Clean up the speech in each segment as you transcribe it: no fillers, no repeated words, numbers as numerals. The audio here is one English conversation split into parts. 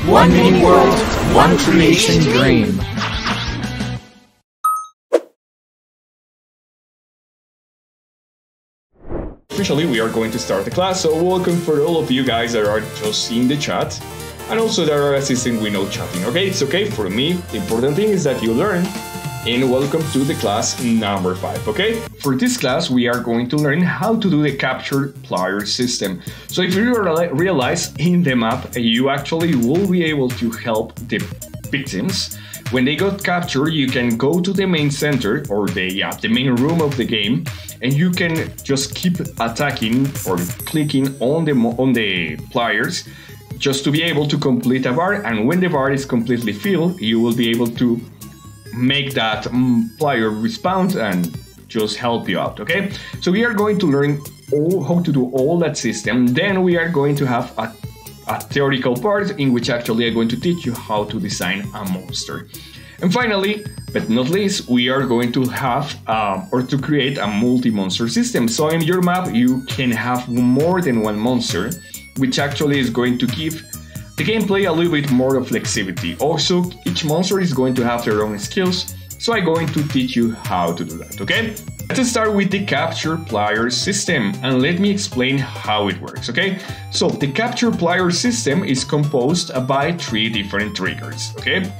One mini world, one creation dream. Officially, we are going to start the class, so welcome for all of you guys that are just seeing the chat, and also that are assisting with no chatting, okay? It's okay for me. The important thing is that you learn, and welcome to the class number 5, okay? For this class, we are going to learn how to do the capture player system. So if you realize in the map, you actually will be able to help the victims. When they got captured, you can go to the main center or the main room of the game, and you can just keep attacking or clicking on the players just to be able to complete a bar. And when the bar is completely filled, you will be able to make that player respawn and just help you out, okay? So we are going to learn how to do all that system. Then we are going to have a theoretical part in which actually I'm going to teach you how to design a monster. And finally, but not least, we are going to have or to create a multi-monster system. So in your map, you can have more than one monster, which actually is going to give the gameplay a little bit more of flexibility. Also, each monster is going to have their own skills, so I'm going to teach you how to do that, okay? Let's start with the capture player system, and let me explain how it works, okay? So the capture player system is composed by 3 different triggers, okay?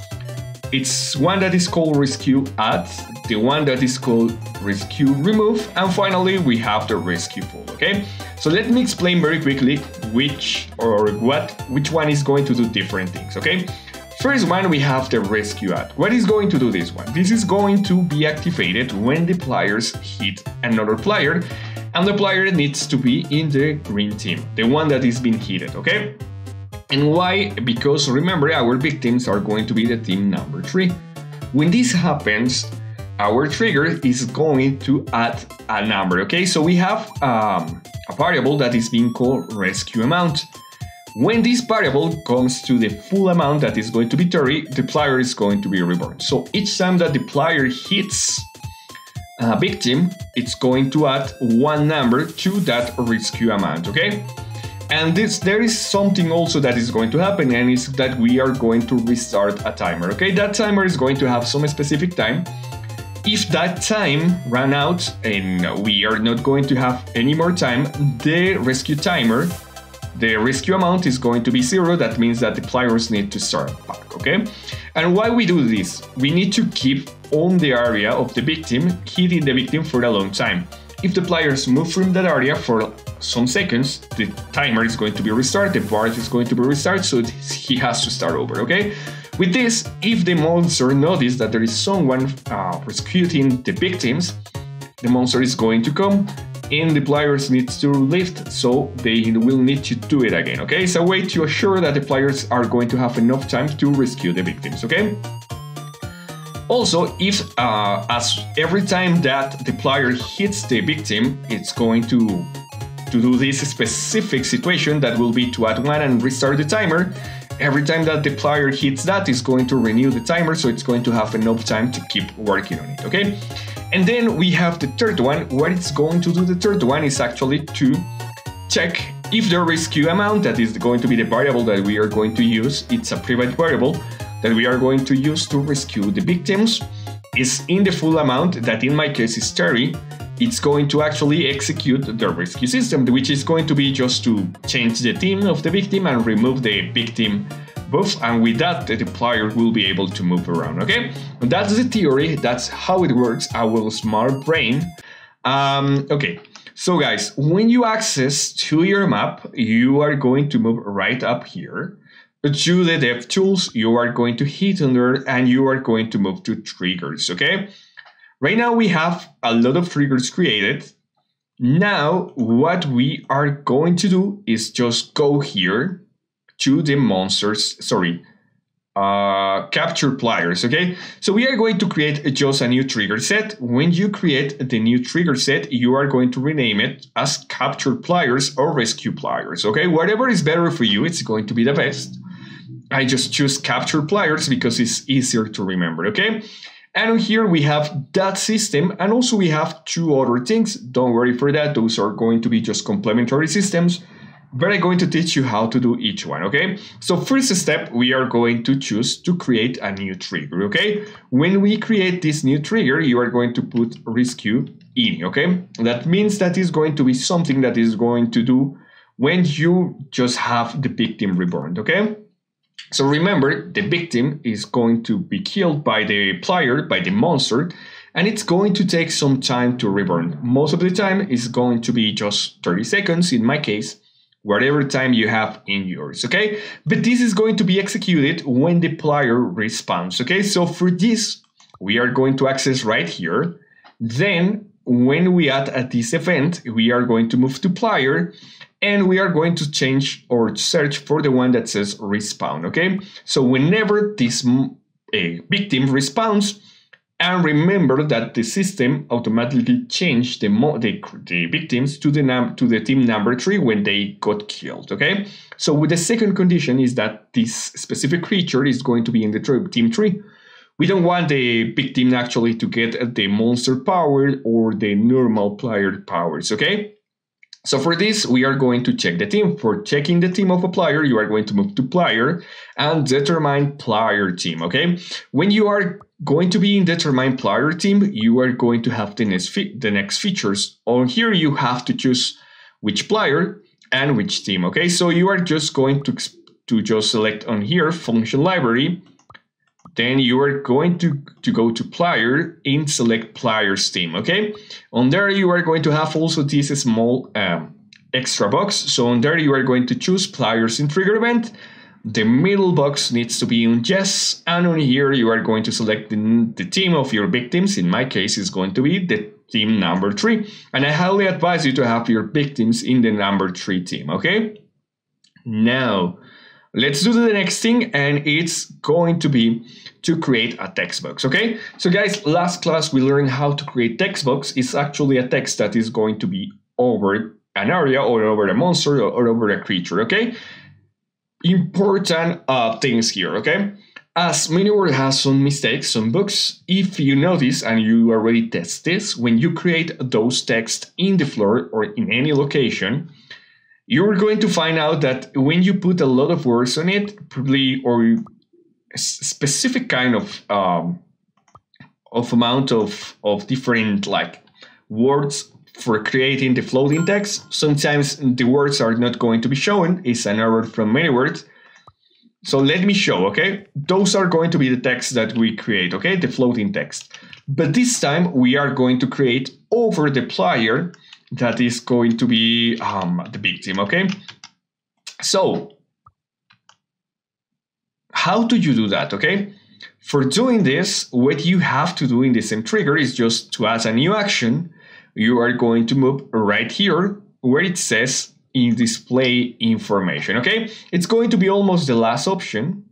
It's one that is called rescue add, the one that is called rescue remove, and finally we have the rescue pull, okay? So let me explain very quickly which one is going to do different things, okay? First one, we have the rescue add. What is going to do this one? This is going to be activated when the players hit another player, and the player needs to be in the green team, the one that is being hit, okay? And why? Because remember, our victims are going to be the team number 3. When this happens, our trigger is going to add a number, okay? So we have a variable that is being called rescue amount. When this variable comes to the full amount that is going to be 30, the player is going to be reborn. So each time that the player hits a victim, it's going to add one number to that rescue amount, okay? And there is something also that is going to happen, and is that we are going to restart a timer, okay? That timer is going to have some specific time. If that time ran out and we are not going to have any more time, the rescue timer, the rescue amount is going to be 0. That means that the players need to start back, okay? And why we do this? We need to keep on the area of the victim, hitting the victim for a long time. If the players move from that area for some seconds, the timer is going to be restarted, the bar is going to be restarted, so he has to start over, okay? With this, if the monster notices that there is someone rescuing the victims, the monster is going to come and the players need to lift, so they will need to do it again, okay? It's a way to assure that the players are going to have enough time to rescue the victims, okay? Also, if as every time that the player hits the victim, it's going to do this specific situation that will be to add 1 and restart the timer. Every time that the player hits that, it's going to renew the timer, so it's going to have enough time to keep working on it, okay? And then we have the third one. What it's going to do, the third one, is actually to check if the rescue amount, that is going to be the variable that we are going to use, it's a private variable that we are going to use to rescue the victims, is in the full amount, that in my case is 30. It's going to actually execute the rescue system, which is going to be just to change the team of the victim and remove the victim buff, and with that the player will be able to move around, okay? And that's the theory, that's how it works, our smart brain. Okay, so guys, when you access to your map, you are going to move right up here to the dev tools, you are going to hit under, and you are going to move to triggers, okay? Right now we have a lot of triggers created. Now what we are going to do is just go here to the monsters, capture players, okay? So we are going to create just a new trigger set. When you create the new trigger set, you are going to rename it as capture players or rescue players, okay? Whatever is better for you, it's going to be the best. I just choose capture players because it's easier to remember, okay? And here we have that system, and also we have 2 other things. Don't worry for that, those are going to be just complementary systems. but I'm going to teach you how to do each one, okay? So first step, we are going to choose to create a new trigger, okay? When we create this new trigger, you are going to put rescue in, okay? That means that is going to be something that is going to do when you just have the victim reborn, okay? So remember, the victim is going to be killed by the player, by the monster, and it's going to take some time to reborn. Most of the time, it's going to be just 30 seconds in my case, whatever time you have in yours, okay? But this is going to be executed when the player respawns, okay? So for this, we are going to access right here. Then when we add at this event, we are going to move to player, and we are going to change or search for the one that says respawn, okay? So whenever this victim respawns, and remember that the system automatically changed the victims to the team number 3 when they got killed, okay? So with the second condition is that this specific creature is going to be in the team 3. We don't want the victim actually to get the monster power or the normal player powers, okay? So for this, we are going to check the team. For checking the team of a player, you are going to move to player and determine player team, okay? When you are going to be in determine player team, you are going to have the next features. On here, you have to choose which player and which team, okay? So you are just going to just select on here, function library. Then you are going to go to player and select players team, okay? On there, you are going to have also this small extra box. So on there, you are going to choose players in trigger event. The middle box needs to be on yes. And on here, you are going to select the team of your victims. In my case, it's going to be the team number 3. And I highly advise you to have your victims in the number 3 team, okay? Now, let's do the next thing, and it's going to be to create a text box, okay? So guys, last class we learned how to create text box. It's actually a text that is going to be over an area or over a monster or over a creature, okay? Important things here, okay? As MiniWorld has some mistakes, some bugs, if you notice and you already test this, when you create those texts in the floor or in any location, you're going to find out that when you put a lot of words on it, probably, or a specific kind of amount of different like words for creating the floating text, sometimes the words are not going to be shown. It's an error from MiniWorld. So let me show, okay? Those are going to be the text that we create, okay? The floating text. But this time we are going to create over the player that is going to be the victim, okay? So, how do you do that, okay? For doing this, what you have to do in the same trigger is just to add a new action. You are going to move right here where it says in display information, okay? It's going to be almost the last option.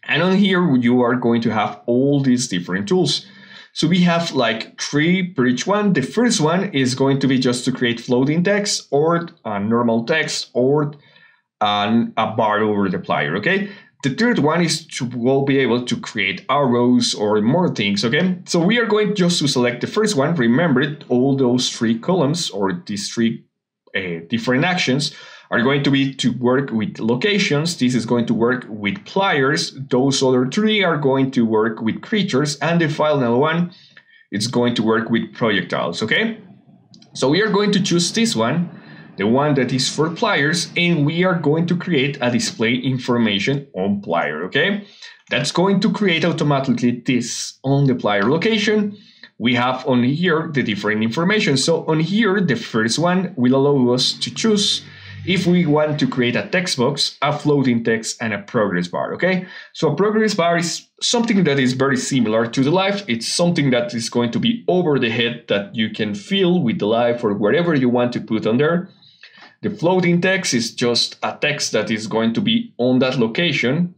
And on here, you are going to have all these different tools. So we have like 3 per each one. The first one is going to be just to create floating text or a normal text or a bar over the player, okay? The third one is to we'll be able to create arrows or more things, okay? So we are going just to select the first one. Remember, all those 3 columns or these 3 different actions are going to be to work with locations. This is going to work with players. Those other 3 are going to work with creatures. And the final one, it's going to work with projectiles, okay? So we are going to choose this one, the one that is for players, and we are going to create a display information on player, okay? That's going to create automatically this on the player location. We have on here the different information. So on here, the first one will allow us to choose if we want to create a text box, a floating text, and a progress bar, okay? So a progress bar is something that is very similar to the life. It's something that is going to be over the head that you can fill with the life or whatever you want to put on there. The floating text is just a text that is going to be on that location.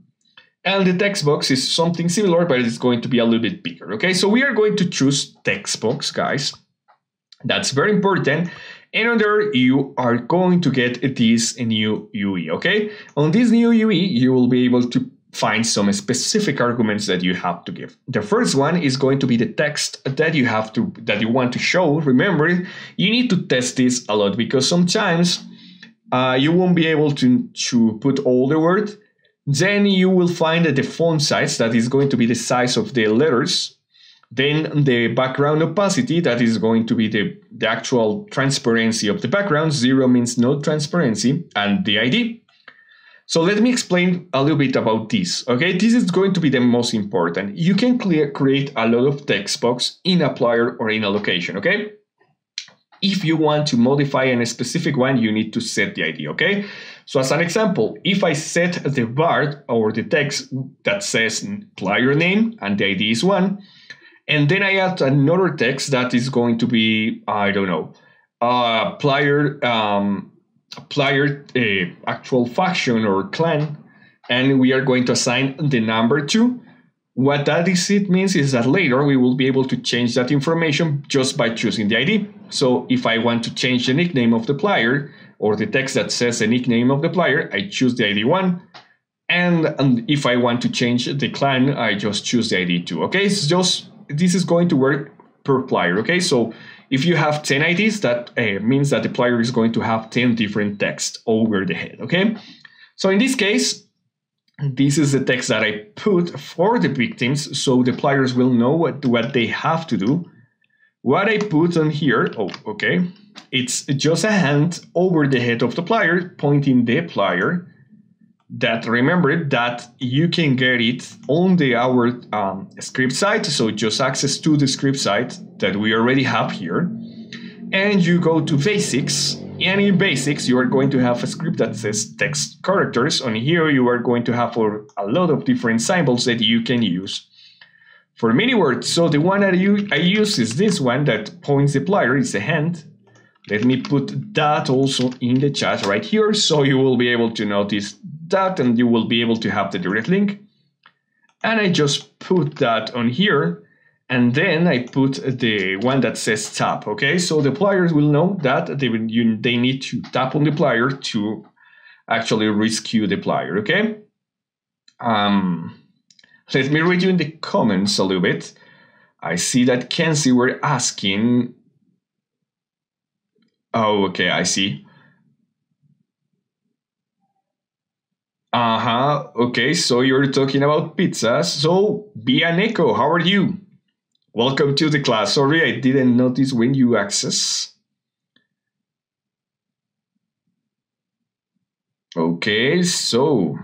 And the text box is something similar, but it's going to be a little bit bigger, okay? So we are going to choose text box, guys. That's very important. And on there, you are going to get this new UE, okay? On this new UE, you will be able to find some specific arguments that you have to give. The first one is going to be the text that you want to show. Remember, you need to test this a lot because sometimes you won't be able to put all the word. Then you will find the font size, that is going to be the size of the letters. Then the background opacity, that is going to be the actual transparency of the background. 0 means no transparency, and the ID. So let me explain a little bit about this. Okay, this is going to be the most important. You can create a lot of text box in a player or in a location. Okay. If you want to modify a specific one, you need to set the ID, okay? So as an example, if I set the bar or the text that says player name and the ID is 1, and then I add another text that is going to be, I don't know, player actual faction or clan, and we are going to assign the number 2. What it means is that later we will be able to change that information just by choosing the ID. So if I want to change the nickname of the player or the text that says the nickname of the player, I choose the ID 1. And if I want to change the clan, I just choose the ID 2. Okay, it's just, this is going to work per player. Okay, so if you have 10 IDs, that means that the player is going to have 10 different texts over the head. Okay, so in this case, this is the text that I put for the victims, so the players will know what they have to do. What I put on here, it's just a hand over the head of the player, pointing the player. That, remember that you can get it on our script site, so just access to the script site that we already have here. And you go to basics, and in basics you are going to have a script that says text characters. On here you are going to have a lot of different symbols that you can use for many words. So the one that I use is this one that points the player, is a hand. Let me put that also in the chat right here, so you will be able to notice that and you will be able to have the direct link. And I just put that on here. And then I put the one that says tap, okay? So the players will know that they need to tap on the player to actually rescue the player, okay? Let me read you in the comments a little bit. I see that Kenzie were asking. Oh, okay, I see. Okay, so you're talking about pizzas. So, Bianeko, how are you? Welcome to the class. Sorry, I didn't notice when you access. Okay, so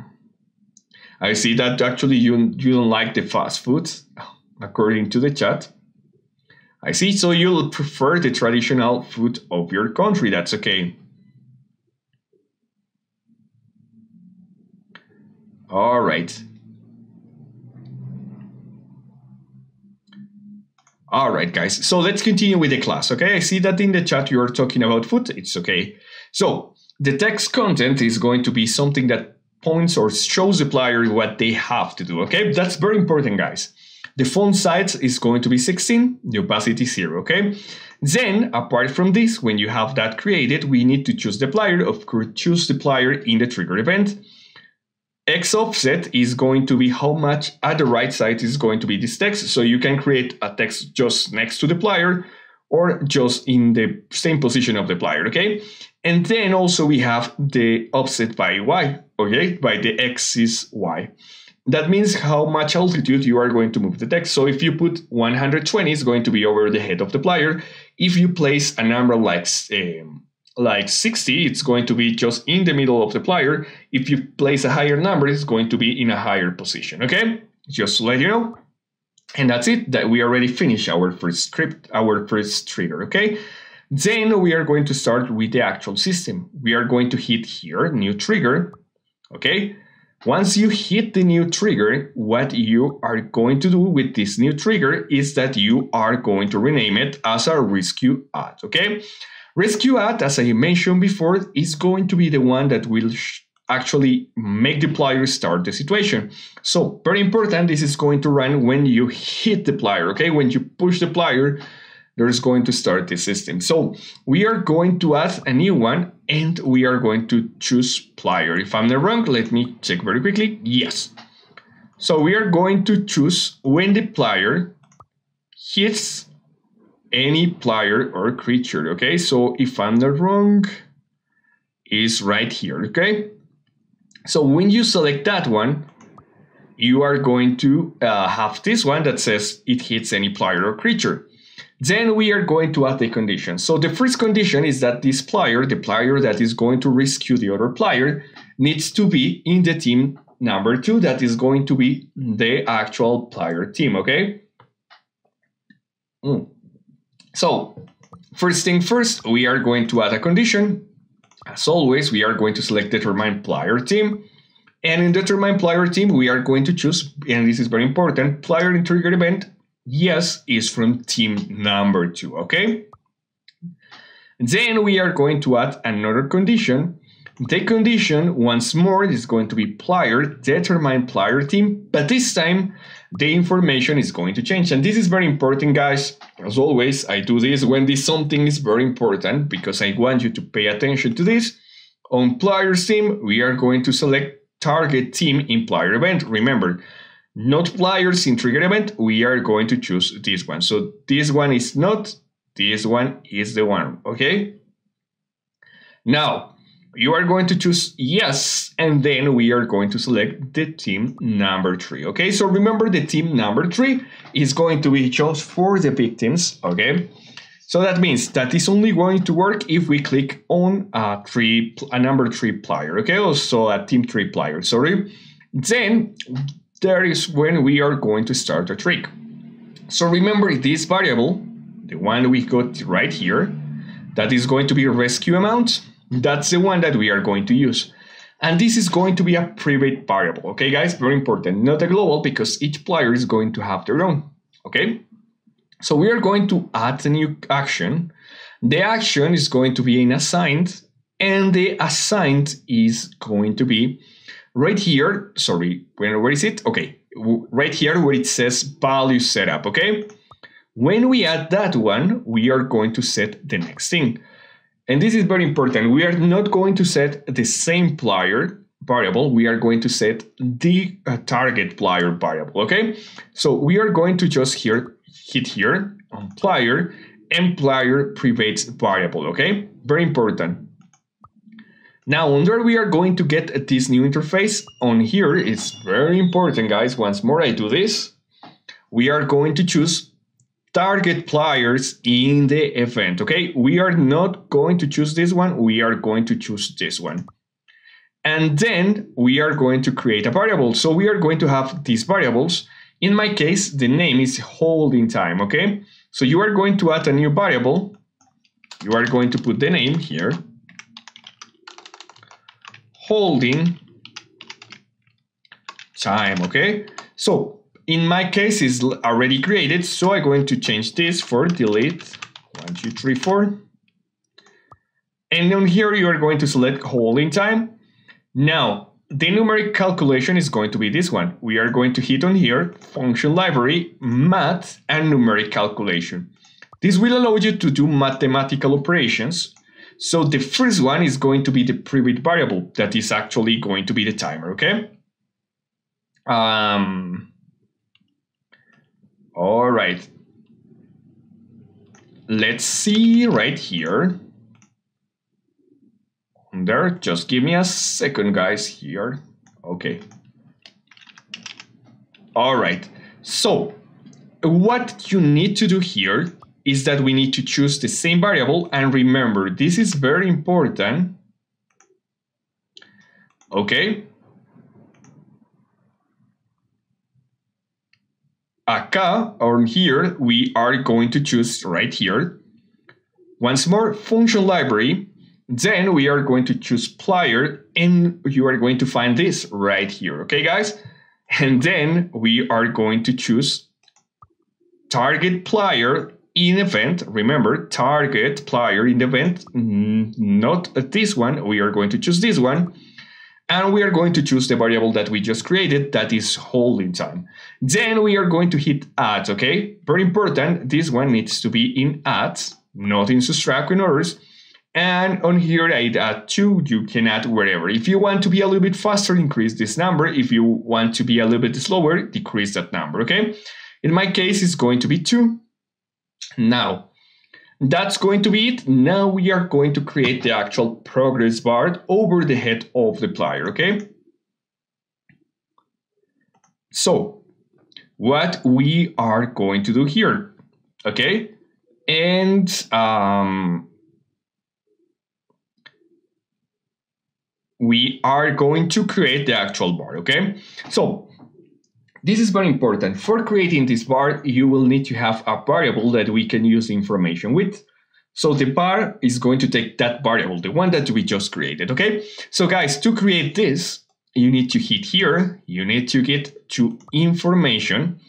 I see that actually you don't like the fast food, according to the chat. I see, so you'll prefer the traditional food of your country. That's okay. All right. All right, guys. So let's continue with the class, okay? I see that in the chat you're talking about food. It's okay. So the text content is going to be something that points or shows the player what they have to do, okay? That's very important, guys. The font size is going to be 16, the opacity 0, okay? Then, apart from this, when you have that created, we need to choose the player. Of course, choose the player in the trigger event. X offset is going to be how much at the right side is going to be this text. So you can create a text just next to the player or just in the same position of the player, okay? And then also we have the offset by Y, okay? By the axis Y. That means how much altitude you are going to move the text. So if you put 120, it's going to be over the head of the player. If you place a number like 60, it's going to be just in the middle of the player. If you place a higher number, it's going to be in a higher position, okay? Just to let you know. And that's it, that we already finished our first script, our first trigger, okay? Then we are going to start with the actual system. We are going to hit here, new trigger, okay? Once you hit the new trigger, what you are going to do with this new trigger is that you are going to rename it as a rescue ad, okay? Rescue ad, as I mentioned before, is going to be the one that will actually make the player start the situation. So, very important, this is going to run when you hit the player, okay? When you push the player, there's going to start the system. So, we are going to add a new one, and we are going to choose player. If I'm not wrong, let me check very quickly. Yes. So, we are going to choose when the player hits any player or creature, okay? So if I'm not wrong, is right here, okay? So when you select that one, you are going to have this one that says it hits any player or creature. Then we are going to add the condition. So the first condition is that this player, the player that is going to rescue the other player, needs to be in the team number 2, that is going to be the actual player team, okay? So first thing first, we are going to add a condition. As always, we are going to select determine player team. And in determine player team, we are going to choose, and this is very important, player in trigger event, yes, is from team number 2, okay? Then we are going to add another condition. The condition, once more, is going to be player, determine player team, but this time the information is going to change. And this is very important, guys. As always, I do this when something is very important because I want you to pay attention to this. On player's team, we are going to select target team in player event. Remember, not players in trigger event, we are going to choose this one. So this one is not, this one is the one, okay? Now, you are going to choose yes, and then we are going to select the team number 3, okay? So remember, the team number 3 is going to be just for the victims, okay? So that means that is only going to work if we click on a number 3 player, okay? Also a team 3 player, sorry. Then there is when we are going to start a trick. So remember this variable, the one we got right here, that is going to be rescue amount. That's the one that we are going to use. And this is going to be a private variable, okay, guys? Very important, not a global, because each player is going to have their own, okay? So we are going to add a new action. The action is going to be in assigned, and the assigned is going to be right here. Sorry, where is it? Okay, right here where it says value setup, okay? When we add that one, we are going to set the next thing. And this is very important. We are not going to set the same player variable. We are going to set the target player variable, okay? So we are going to just hit here on player and player private variable, okay? Very important. Now, under we are going to get this new interface. On here, it's very important, guys. Once more, I do this. We are going to choose target players in the event, okay? We are not going to choose this one. We are going to choose this one. And then we are going to create a variable. So we are going to have these variables. In my case, the name is holding time, okay? So you are going to add a new variable. You are going to put the name here. Holding time, okay? So in my case, it's already created, so I'm going to change this for delete 1, 2, 3, 4. And on here, you are going to select holding time. Now, the numeric calculation is going to be this one. We are going to hit on here, function library, math, and numeric calculation. This will allow you to do mathematical operations. So the first one is going to be the private variable that is actually going to be the timer, okay? All right. Let's see right here. There, just give me a second, guys, here. Okay. All right. So what you need to do here is that we need to choose the same variable. And remember, this is very important. Okay. Acá, or here, we are going to choose right here. Once more, function library. Then we are going to choose player, and you are going to find this right here. Okay, guys? And then we are going to choose target player in event. Remember, target player in event, not this one. We are going to choose this one. And we are going to choose the variable that we just created, that is holding time. Then we are going to hit add, okay? Very important, this one needs to be in add, not in subtract and others. And on here, I add 2, you can add wherever. If you want to be a little bit faster, increase this number. If you want to be a little bit slower, decrease that number, okay? In my case, it's going to be 2. Now, That's going to be it. Now we are going to create the actual progress bar over the head of the player, okay? So what we are going to do here, okay? And we are going to create the actual bar, okay? So this is very important. For creating this bar, you will need to have a variable that we can use information with. So the bar is going to take that variable, the one that we just created, okay? So guys, to create this, you need to hit here, you need to get to information,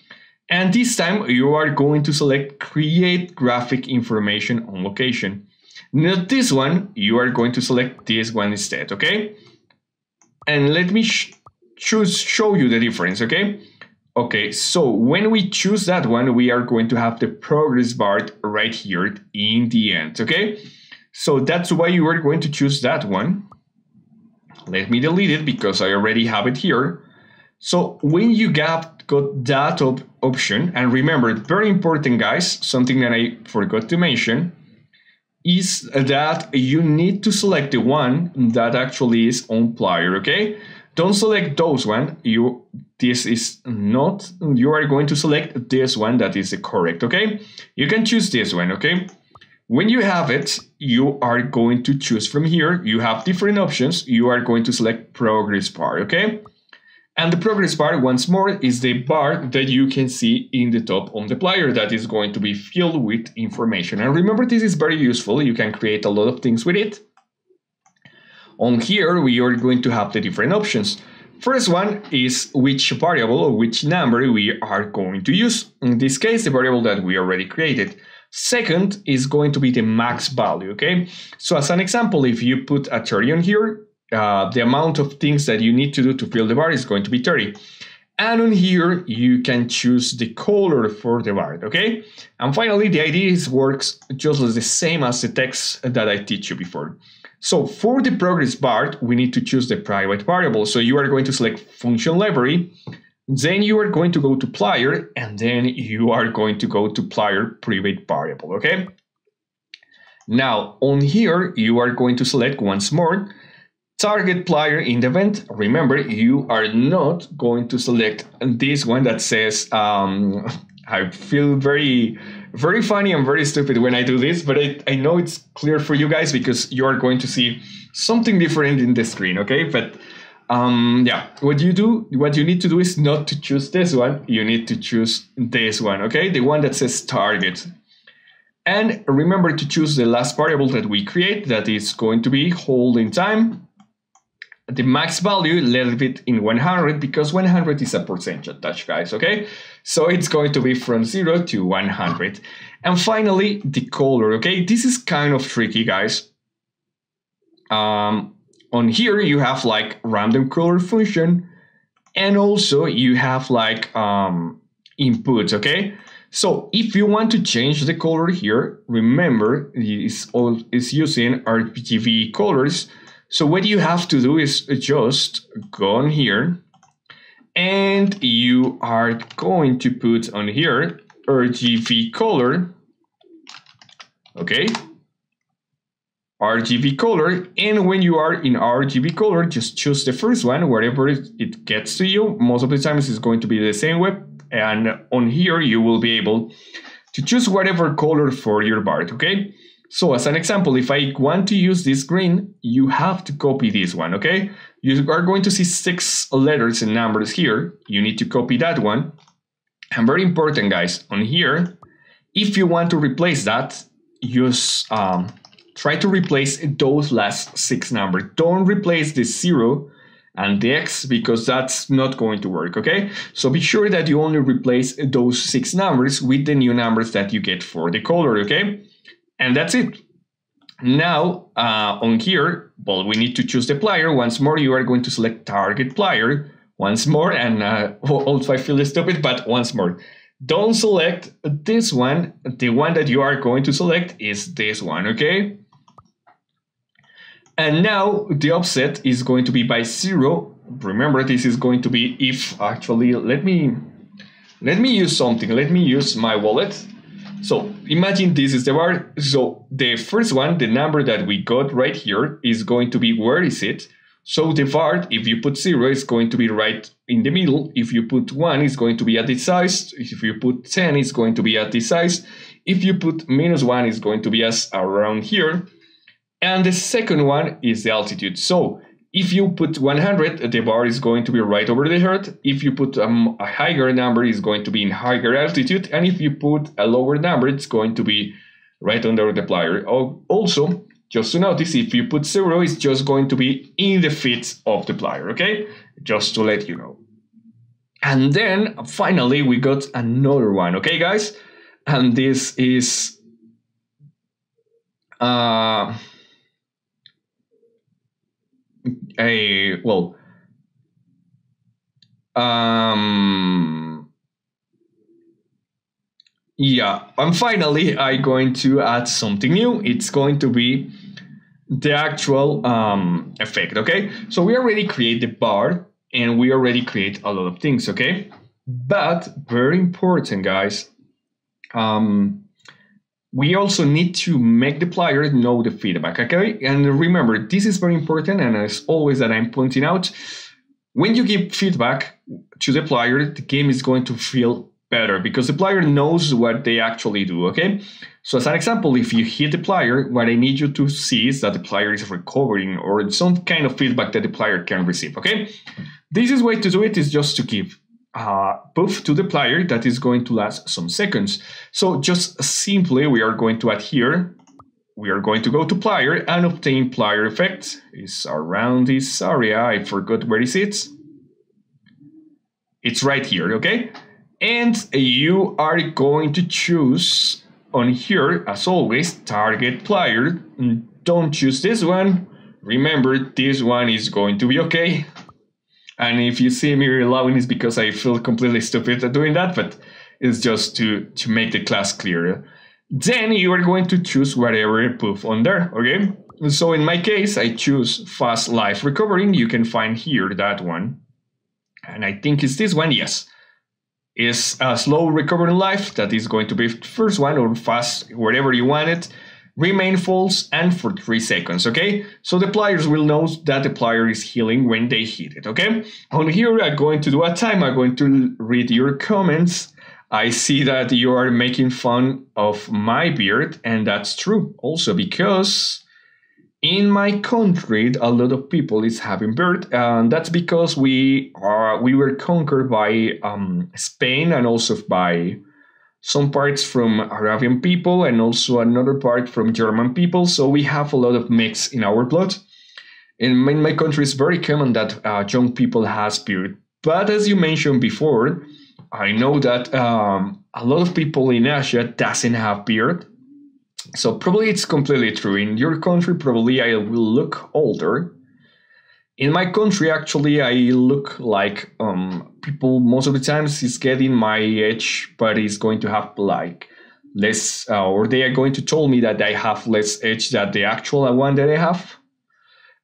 and this time you are going to select create graphic information on location. Not this one, you are going to select this one instead, okay? And let me show you the difference, okay? Okay, so when we choose that one, we are going to have the progress bar right here in the end, okay? So that's why you are going to choose that one. Let me delete it because I already have it here. So when you got that option, and remember, very important guys, something that I forgot to mention, is that you need to select the one that actually is on player, okay? Don't select those one. This is not, you are going to select this one that is correct, okay? You can choose this one, okay? When you have it, you are going to choose from here. You have different options. You are going to select progress bar, okay? And the progress bar, once more, is the bar that you can see in the top on the player that is going to be filled with information. And remember, this is very useful. You can create a lot of things with it. On here, we are going to have the different options. First one is which variable or which number we are going to use. In this case, the variable that we already created. Second is going to be the max value, okay? So as an example, if you put a 30 on here, the amount of things that you need to do to fill the bar is going to be 30. And on here, you can choose the color for the bar, okay? And finally, the idea works just the same as the text that I teach you before. So for the progress bar, we need to choose the private variable. So you are going to select function library, then you are going to go to player, and then you are going to go to player private variable, okay? Now on here, you are going to select once more target player in the event. Remember, you are not going to select this one that says, I feel very funny and very stupid when I do this, but I know it's clear for you guys because you are going to see something different in the screen, okay? But yeah, what you need to do is not to choose this one, you need to choose this one, okay? The one that says target. And remember to choose the last variable that we create, that is going to be holding time. The max value, leave it in 100 because 100 is a percentage, guys, okay? So it's going to be from 0 to 100. And finally, the color, okay? This is kind of tricky, guys. On here, you have like random color function, and also you have like inputs, okay? So if you want to change the color here, remember, it's using RGB colors. So what you have to do is just go on here and you are going to put on here RGB color, okay? RGB color, and when you are in RGB color, just choose the first one, wherever it gets to you. Most of the times it's going to be the same way, and on here you will be able to choose whatever color for your bar, okay? So as an example, if I want to use this green, you have to copy this one, okay? You are going to see 6 letters and numbers here. You need to copy that one. And very important, guys, on here, if you want to replace that, use try to replace those last 6 numbers. Don't replace the 0 and the X because that's not going to work, okay? So be sure that you only replace those 6 numbers with the new numbers that you get for the color, okay? And that's it. Now, on here, well, we need to choose the player. Once more, you are going to select target player. Once more, and also I feel stupid, but once more. Don't select this one. The one that you are going to select is this one, okay? And now the offset is going to be by 0. Remember, this is going to be if actually, let me use something. Let me use my wallet. So imagine this is the bar. So the first one, the number that we got right here is going to be, where is it? So the var, if you put 0, is going to be right in the middle. If you put 1, it's going to be at this size. If you put 10, it's going to be at this size. If you put -1, it's going to be as around here. And the second one is the altitude. So if you put 100, the bar is going to be right over the earth. If you put a higher number, it's going to be in higher altitude. And if you put a lower number, it's going to be right under the plier. Also, just to notice, if you put 0, it's just going to be in the feet of the plier, okay? Just to let you know. And then finally, we got another one, okay, guys? And this is yeah, and finally I'm going to add something new. It's going to be the actual effect, okay? So we already create the bar and we already create a lot of things, okay? But very important, guys, we also need to make the plier know the feedback, okay? And remember, this is very important, and as always that I'm pointing out, when you give feedback to the plier, the game is going to feel better because the plier knows what they actually do, okay? So as an example, if you hit the plier, what I need you to see is that the plier is recovering or some kind of feedback that the plier can receive, okay? The easiest way to do it is just to give buff to the plier that is going to last some seconds. So just simply, we are going to add here, we are going to go to plier and obtain plier effect. It's around this area, I forgot where is it. It's right here, okay? And you are going to choose on here, as always, target plier. Don't choose this one. Remember, this one is going to be okay. And if you see me allowing, it's because I feel completely stupid at doing that, but it's just to make the class clearer. Then you are going to choose whatever buff on there, okay? So in my case, I choose fast life recovering. You can find here that one. And I think it's this one, yes. Is a slow recovering life, that is going to be the first one, or fast, wherever you want it. Remain false and for 3 seconds, okay? So the pliers will know that the plier is healing when they hit it, okay? On here, I'm going to do a time. I'm going to read your comments. I see that you are making fun of my beard, and that's true also because in my country, a lot of people is having beard, and that's because we were conquered by Spain and also by some parts from Arabian people and also another part from German people. So we have a lot of mix in our blood. In my country, it's very common that young people has beard. But as you mentioned before, I know that a lot of people in Asia doesn't have beard. So probably it's completely true. In your country, probably I will look older. In my country, actually, I look like people most of the times is getting my age, but is going to have like less, or they are going to tell me that I have less age than the actual one that I have.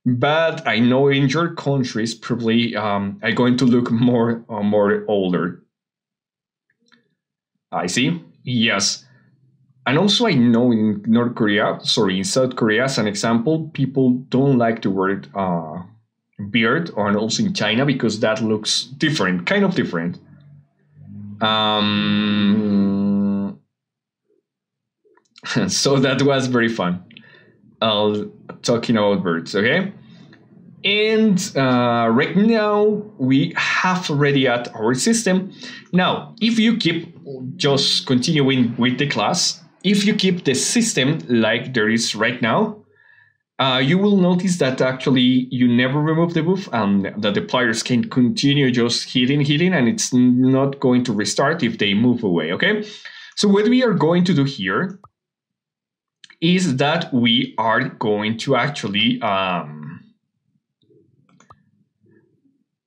But I know in your countries, probably I'm going to look more older. I see. Yes. And also I know in in South Korea, as an example, people don't like to wear beard, or also in China, because that looks different, kind of different. So that was very fun. Talking about birds, okay? And right now we have already at our system. Now, if you keep just continuing with the class, if you keep the system like there is right now, you will notice that actually you never remove the buff and that the players can continue just hitting, and it's not going to restart if they move away, okay? So what we are going to do here is that we are going to actually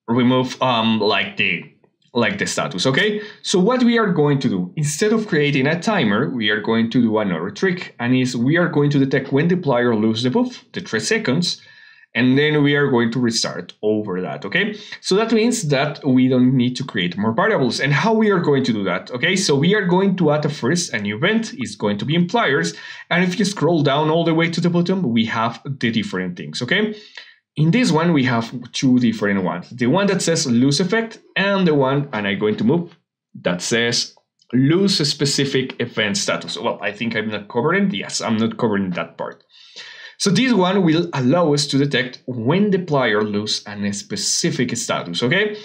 remove like the status, okay? So what we are going to do, instead of creating a timer, we are going to do another trick, and is we are going to detect when the player loses the buff, the 3 seconds, And then we are going to restart over that, okay? So that means that we don't need to create more variables. And how we are going to do that, okay? So we are going to add first a new event. It's going to be in pliers. And if you scroll down all the way to the bottom, we have the different things, okay? In this one, we have two different ones. The one that says lose effect and the one, and I'm going to move, that says lose a specific event status. Well, I think I'm not covering. Yes, I'm not covering that part. So this one will allow us to detect when the player loses a specific status, okay?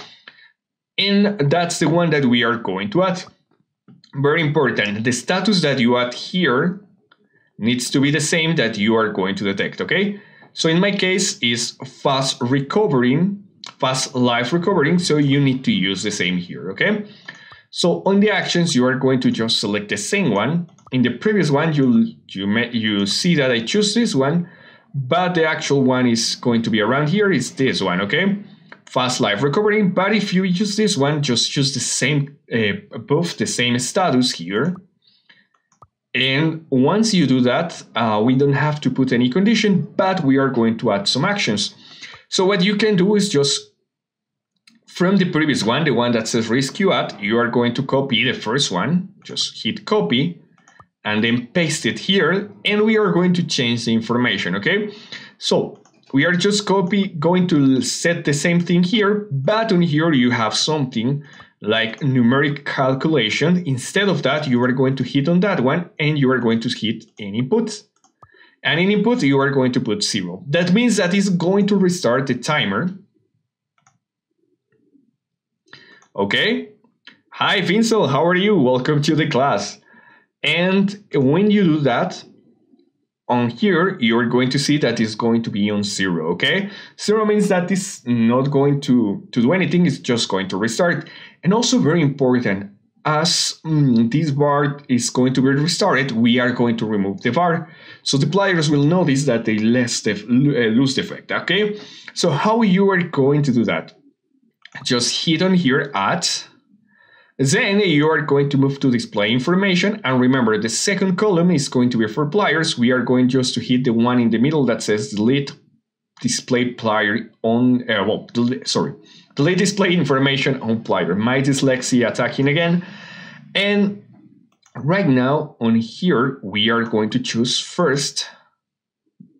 And that's the one that we are going to add. Very important. The status that you add here needs to be the same that you are going to detect, okay? So in my case is fast life recovering, so you need to use the same here, okay? So on the actions, you are going to just select the same one. In the previous one, you see that I choose this one, but the actual one is going to be around here, is this one, okay? Fast life recovering, but if you use this one, just choose the same, both the same status here. And once you do that, we don't have to put any condition, but we are going to add some actions. So what you can do is just from the previous one, the one that says rescue add, you are going to copy the first one, just hit copy and then paste it here. And we are going to change the information, okay? So we are just going to set the same thing here, but on here you have something like numeric calculation. Instead of that, you are going to hit on that one and you are going to hit any input. And in input, you are going to put 0. That means that it's going to restart the timer. Okay. Hi, Vincel, how are you? Welcome to the class. And when you do that, on here, you're going to see that it's going to be on 0, okay? 0 means that it's not going to do anything, it's just going to restart. And also very important, as this bar is going to be restarted, we are going to remove the bar. So the players will notice that they lose the effect, okay? So how you are going to do that? Just hit on here, add. Then you are going to move to display information, and remember the second column is going to be for players. We are going just to hit the one in the middle that says delete display player on, delete display information on player. My dyslexia attacking again. And right now on here, we are going to choose first.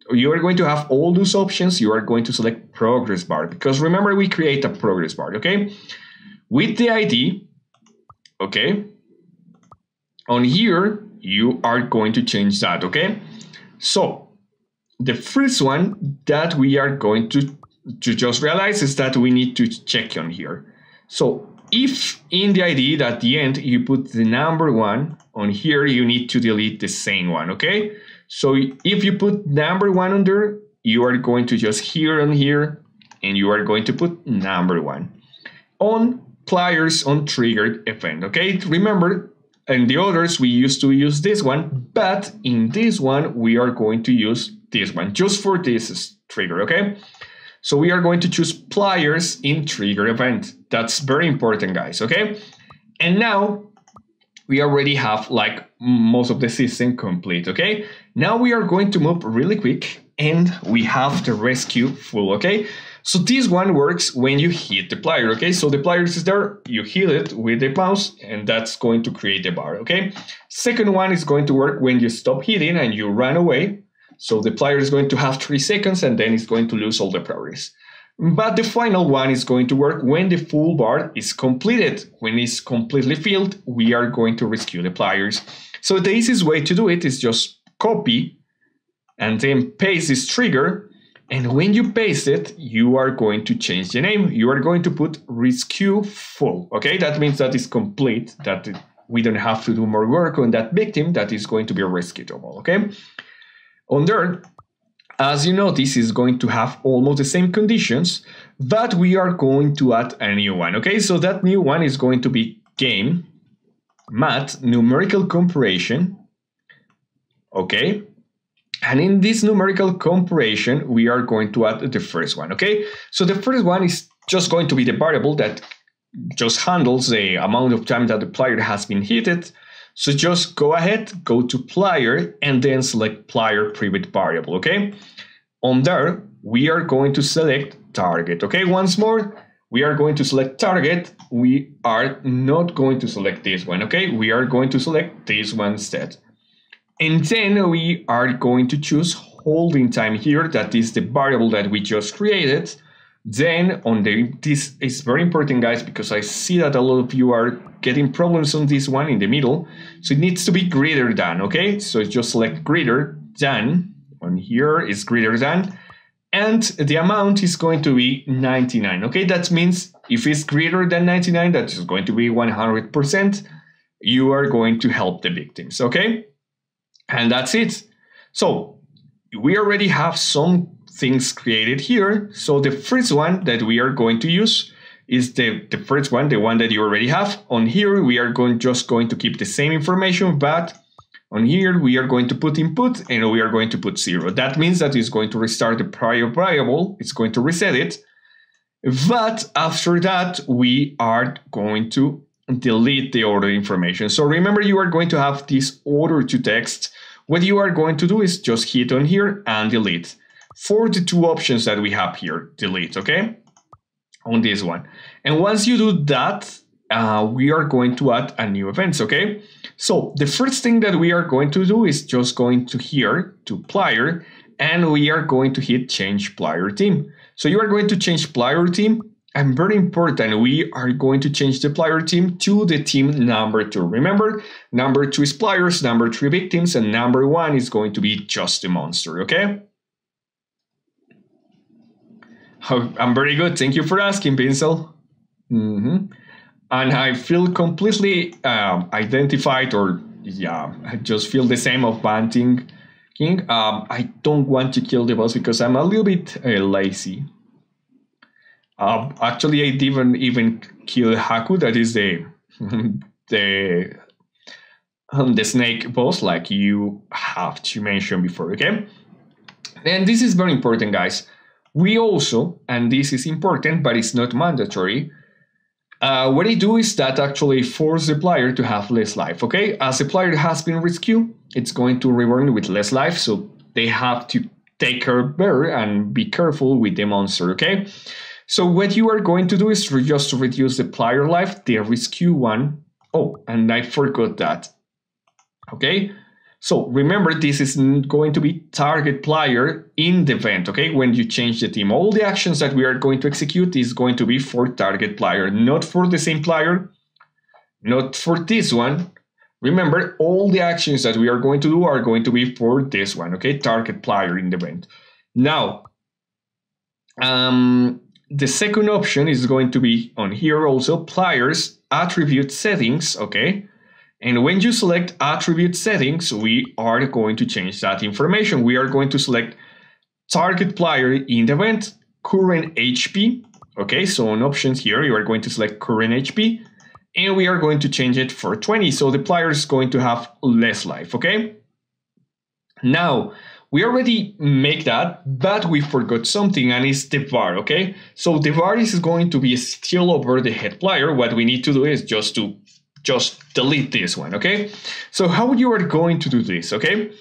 You are going to have all those options. You are going to select progress bar, because remember we create a progress bar, okay? With the ID, okay, on here, you are going to change that, okay? So the first one that we are going to just realize is that we need to check on here. So if in the ID at the end, you put the number 1 on here, you need to delete the same one, okay? So if you put number 1 on there, you are going to just here and here, and you are going to put number 1 on players on triggered event, okay? Remember, in the others, we used to use this one, but in this one, we are going to use this one just for this trigger, okay? So we are going to choose players in trigger event. That's very important, guys, okay? And now we already have like most of the system complete, okay? Now we are going to move really quick and we have the rescue full, okay? So this one works when you hit the player, okay? So the player is there, you hit it with the mouse, and that's going to create the bar, okay? Second one is going to work when you stop hitting and you run away. So the player is going to have 3 seconds and then it's going to lose all the progress. But the final one is going to work when the full bar is completed. When it's completely filled, we are going to rescue the players. So the easiest way to do it is just copy and then paste this trigger. And when you paste it, you are going to change the name. You are going to put rescue full, okay? That means that it's complete, that we don't have to do more work on that victim that is going to be rescuable, okay? On there, as you know, this is going to have almost the same conditions, but we are going to add a new one, okay? So that new one is going to be game, math, numerical comparison, okay? And in this numerical comparison, we are going to add the first one, okay? So the first one is just going to be the variable that just handles the amount of time that the player has been hit. So just go ahead, go to player, and then select player private variable, okay? On there, we are going to select target. Okay, once more, we are going to select target. We are not going to select this one. Okay, we are going to select this one instead. And then we are going to choose holding time here. That is the variable that we just created. Then on this is very important, guys, because I see that a lot of you are getting problems on this one in the middle. So it needs to be greater than, okay? So just select greater than. On here is greater than. And the amount is going to be 99, okay? That means if it's greater than 99, that is going to be 100%. You are going to help the victims, okay? And that's it. So we already have some things created here. So the first one that we are going to use is the first one, the one that you already have. On here, we are just going to keep the same information, but on here, we are going to put input and we are going to put 0. That means that it's going to restart the prior variable. It's going to reset it. But after that, we are going to delete the order information. So remember, you are going to have this order to text. What you are going to do is just hit on here and delete. For the two options that we have here, delete, okay? On this one. And once you do that, we are going to add a new event, okay? So the first thing that we are going to do is just going to here to player, and we are going to hit change player team. So you are going to change player team, and very important, we are going to change the player team to the team number 2. Remember, number 2 is players, number 3 victims, and number 1 is going to be just a monster, okay? I'm very good. Thank you for asking, Pincel. And I feel completely identified, or yeah, I just feel the same of Banting King. I don't want to kill the boss because I'm a little bit lazy. Actually, I didn't even kill Haku. That is the snake boss, like you have to mention before. Okay, and this is very important, guys. We also, and this is important, but it's not mandatory. What I do is that actually force the player to have less life, okay? As the player has been rescued, it's going to reborn with less life, so they have to take care better and be careful with the monster, okay? So what you are going to do is just to reduce the player life, the rescue one. Oh, and I forgot that, okay? So remember, this is going to be target player in the event, okay? When you change the team, all the actions that we are going to execute is going to be for target player, not for the same player, not for this one. Remember, all the actions that we are going to do are going to be for this one, okay? Target player in the event. Now, the second option is going to be on here also, players attribute settings, okay? And when you select attribute settings, we are going to change that information. We are going to select target player in the event, current HP. Okay, so on options here, you are going to select current HP, and we are going to change it for 20. So the player is going to have less life, okay? Now, we already make that, but we forgot something, and it's the var, okay? So the var is going to be still over the head player. What we need to do is just delete this one, okay? So how you are going to do this, okay?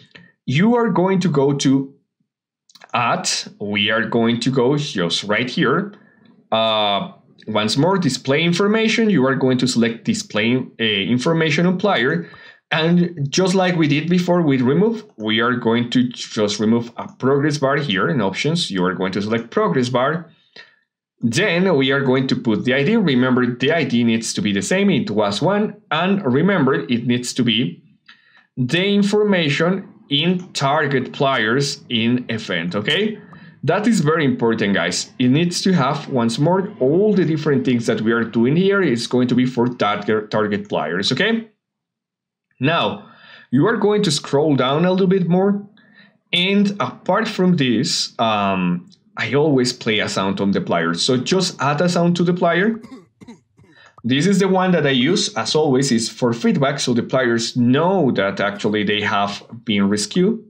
You are going to go to we are going to go just right here. Once more, display information. You are going to select display information on player. And just like we did before with remove, we are going to just remove a progress bar here in options. You are going to select progress bar. Then we are going to put the ID. Remember, the ID needs to be the same. It was 1. And remember, it needs to be the information in target players in event, okay? That is very important, guys. It needs to have, once more, all the different things that we are doing here is going to be for target players, okay? Now, you are going to scroll down a little bit more. And apart from this, I always play a sound on the player. So just add a sound to the player. This is the one that I use, as always, is for feedback, so the players know that actually they have been rescued.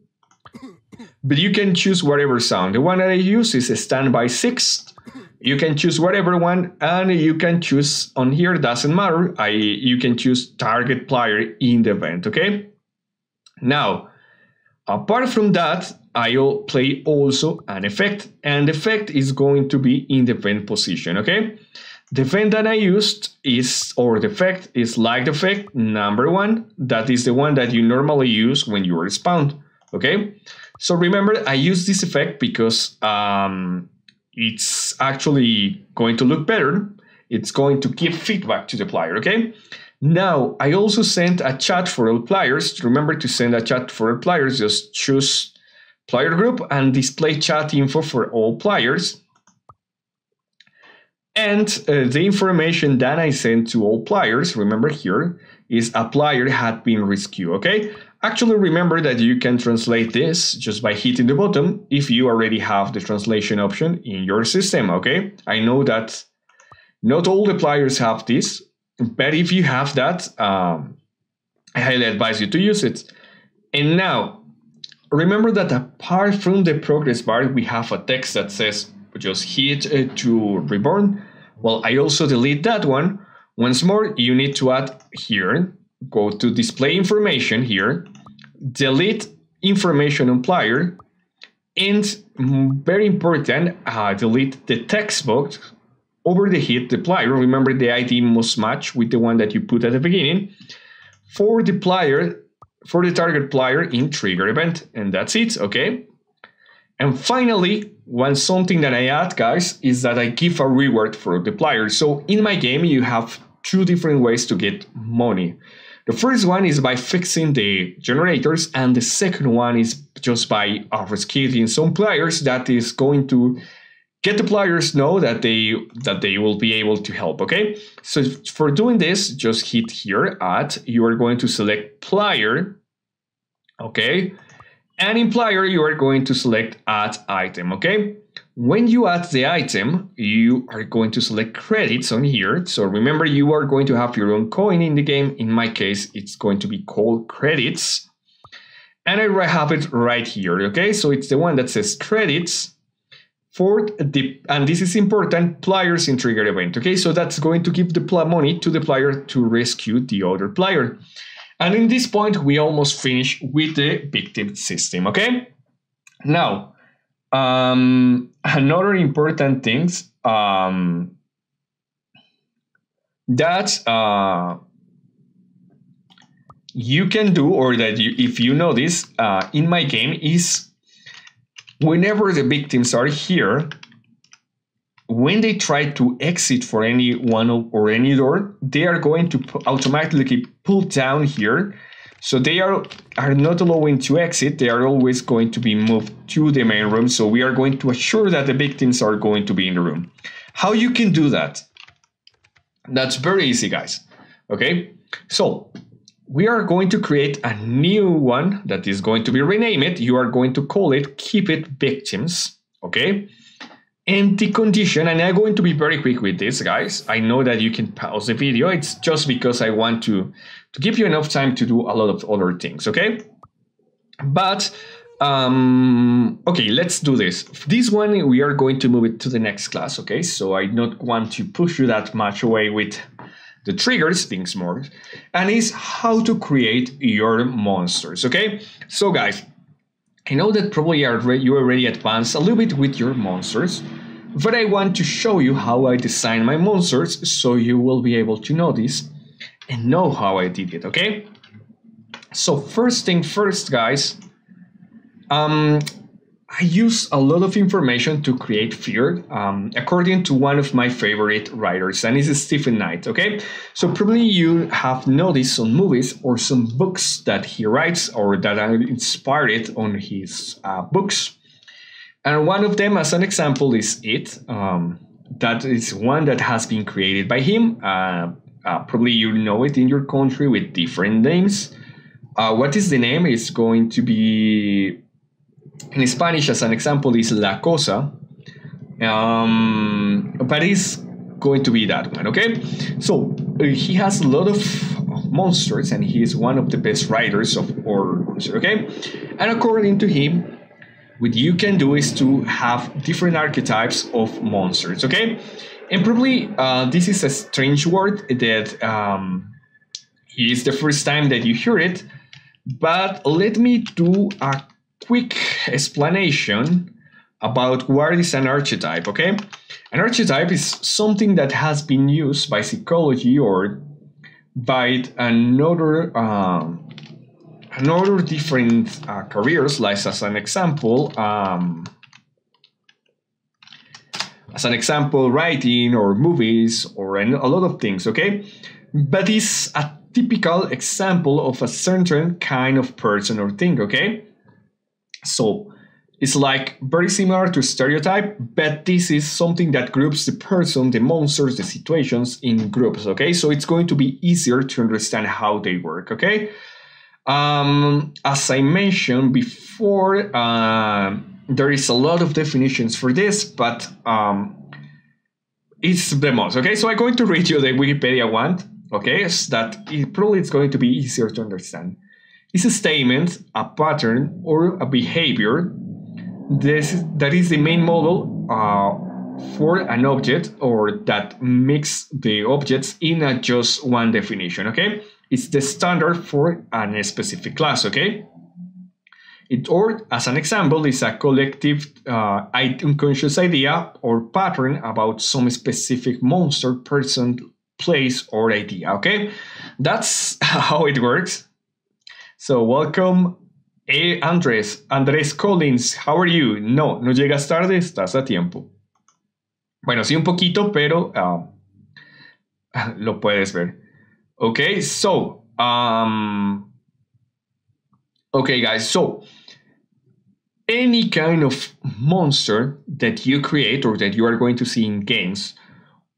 But you can choose whatever sound. The one that I use is a standby 6. You can choose whatever one, and you can choose on here, doesn't matter. You can choose target player in the event, okay? Now, apart from that, I'll play also an effect, and the effect is going to be in the vent position, okay? The vent that I used is, or the effect is like the effect number 1. That is the one that you normally use when you are spawned, okay? So remember, I use this effect because it's actually going to look better. It's going to give feedback to the player, okay? Now, I also sent a chat for all players. Remember to send a chat for all players. Just choose player group and display chat info for all players. And the information that I sent to all players, remember here, is a player had been rescued, okay? Actually, remember that you can translate this just by hitting the button if you already have the translation option in your system, okay? I know that not all the players have this, but if you have that, I highly advise you to use it. And now, remember that apart from the progress bar, we have a text that says, just hit to reborn. Well, I also delete that one. Once more, you need to add here, go to display information here, delete information on player, and very important, delete the text box over the hit the player. Remember, the ID must match with the one that you put at the beginning for the player, for the target player in trigger event, and that's it, okay? And finally, something that I add, guys, is that I give a reward for the player. So in my game, you have 2 different ways to get money. The first one is by fixing the generators, and the second one is just by rescuing some players that is going to get the players know that they will be able to help, okay? So for doing this, just hit here you are going to select player, okay? And in player, you are going to select add item, okay? When you add the item, you are going to select credits on here. So remember, you are going to have your own coin in the game. In my case, it's going to be called credits. And I have it right here, okay? So it's the one that says credits for the, and this is important, players in trigger event, okay? So that's going to give the money to the player to rescue the other player. And in this point, we almost finish with the victim system, okay? Now, another important things that you can do, or that if you notice in my game, is whenever the victims are here, when they try to exit for any one or any door, they are going to automatically pull down here. So they are not allowing to exit. They are always going to be moved to the main room. So we are going to assure that the victims are going to be in the room. How you can do that? That's very easy, guys. Okay, so we are going to create a new one that is going to be renamed. You are going to call it Keep It Victims, okay? And the condition, and I'm going to be very quick with this, guys. I know that you can pause the video. It's just because I want to give you enough time to do a lot of other things, okay? But, okay, let's do this. This one, we are going to move it to the next class, okay? So I don't want to push you that much away with the triggers, things more. And it's how to create your monsters, okay? So, guys, I know that probably you already advanced a little bit with your monsters, but I want to show you how I design my monsters so you will be able to notice and know how I did it, okay? So first thing first, guys, I use a lot of information to create fear, according to one of my favorite writers, and it's Stephen Knight, okay? So probably you have noticed some movies or some books that he writes or that are inspired on his books. And one of them, as an example, is It. That is one that has been created by him. Probably you know it in your country with different names. What is the name? It's going to be... in Spanish, as an example, is La Cosa, but it's going to be that one, okay? So he has a lot of monsters, and he is one of the best writers of horror monsters, okay? And according to him, what you can do is to have different archetypes of monsters, okay? And probably this is a strange word that is the first time that you hear it, but let me do a quick explanation about what is an archetype, okay? An archetype is something that has been used by psychology or by another different careers, like as an example, writing or movies or a lot of things, okay? But it's a typical example of a certain kind of person or thing, okay? So it's like very similar to stereotype, but this is something that groups the person, the monsters, the situations in groups, okay? So it's going to be easier to understand how they work, okay? As I mentioned before, there is a lot of definitions for this, but it's the most, okay? So I'm going to read you the Wikipedia one, okay? So that it's going to be easier to understand. It's a statement, a pattern, or a behavior that is the main model for an object, or that mix the objects in just one definition, okay? It's the standard for a specific class, okay? Or, as an example, is a collective unconscious idea or pattern about some specific monster, person, place, or idea, okay? That's how it works. So, welcome, Andrés Collins, how are you? No llegas tarde, estás a tiempo. Bueno, sí un poquito, pero lo puedes ver. Okay, so, okay, guys, so any kind of monster that you create or that you are going to see in games,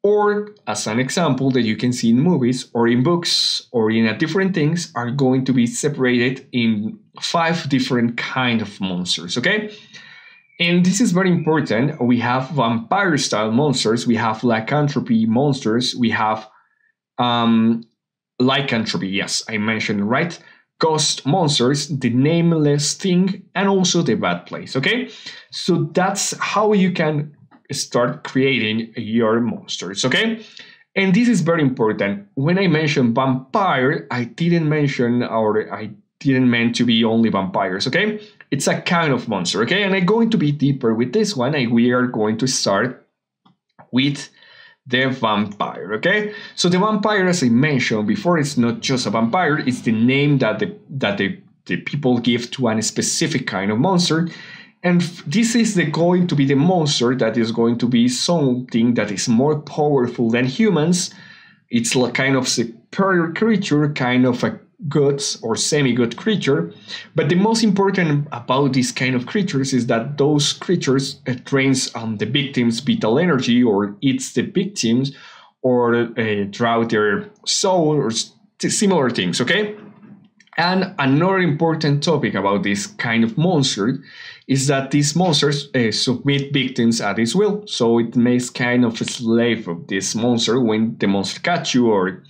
or as an example that you can see in movies or in books or in different things, are going to be separated in 5 different kinds of monsters, okay? And this is very important. We have vampire-style monsters, we have lycanthropy monsters, we have lycanthropy, yes, I mentioned right, ghost monsters, the nameless thing, and also the bad place, okay? So that's how you can start creating your monsters, okay? And this is very important. When I mention vampire, I didn't mention, or I didn't mean to be only vampires, okay? It's a kind of monster, okay? And I'm going to be deeper with this one, and we are going to start with the vampire, okay? So the vampire, as I mentioned before, it's not just a vampire, it's the name that the people give to a specific kind of monster. And this is going to be the monster that is going to be something that is more powerful than humans. It's like kind of superior creature, kind of a good or semi-good creature. But the most important about these kind of creatures is that those creatures drains the victim's vital energy, or eats the victims, or draw their soul, or similar things, okay? And another important topic about this kind of monster is that these monsters submit victims at its will. So it makes kind of a slave of this monster when the monster catch you or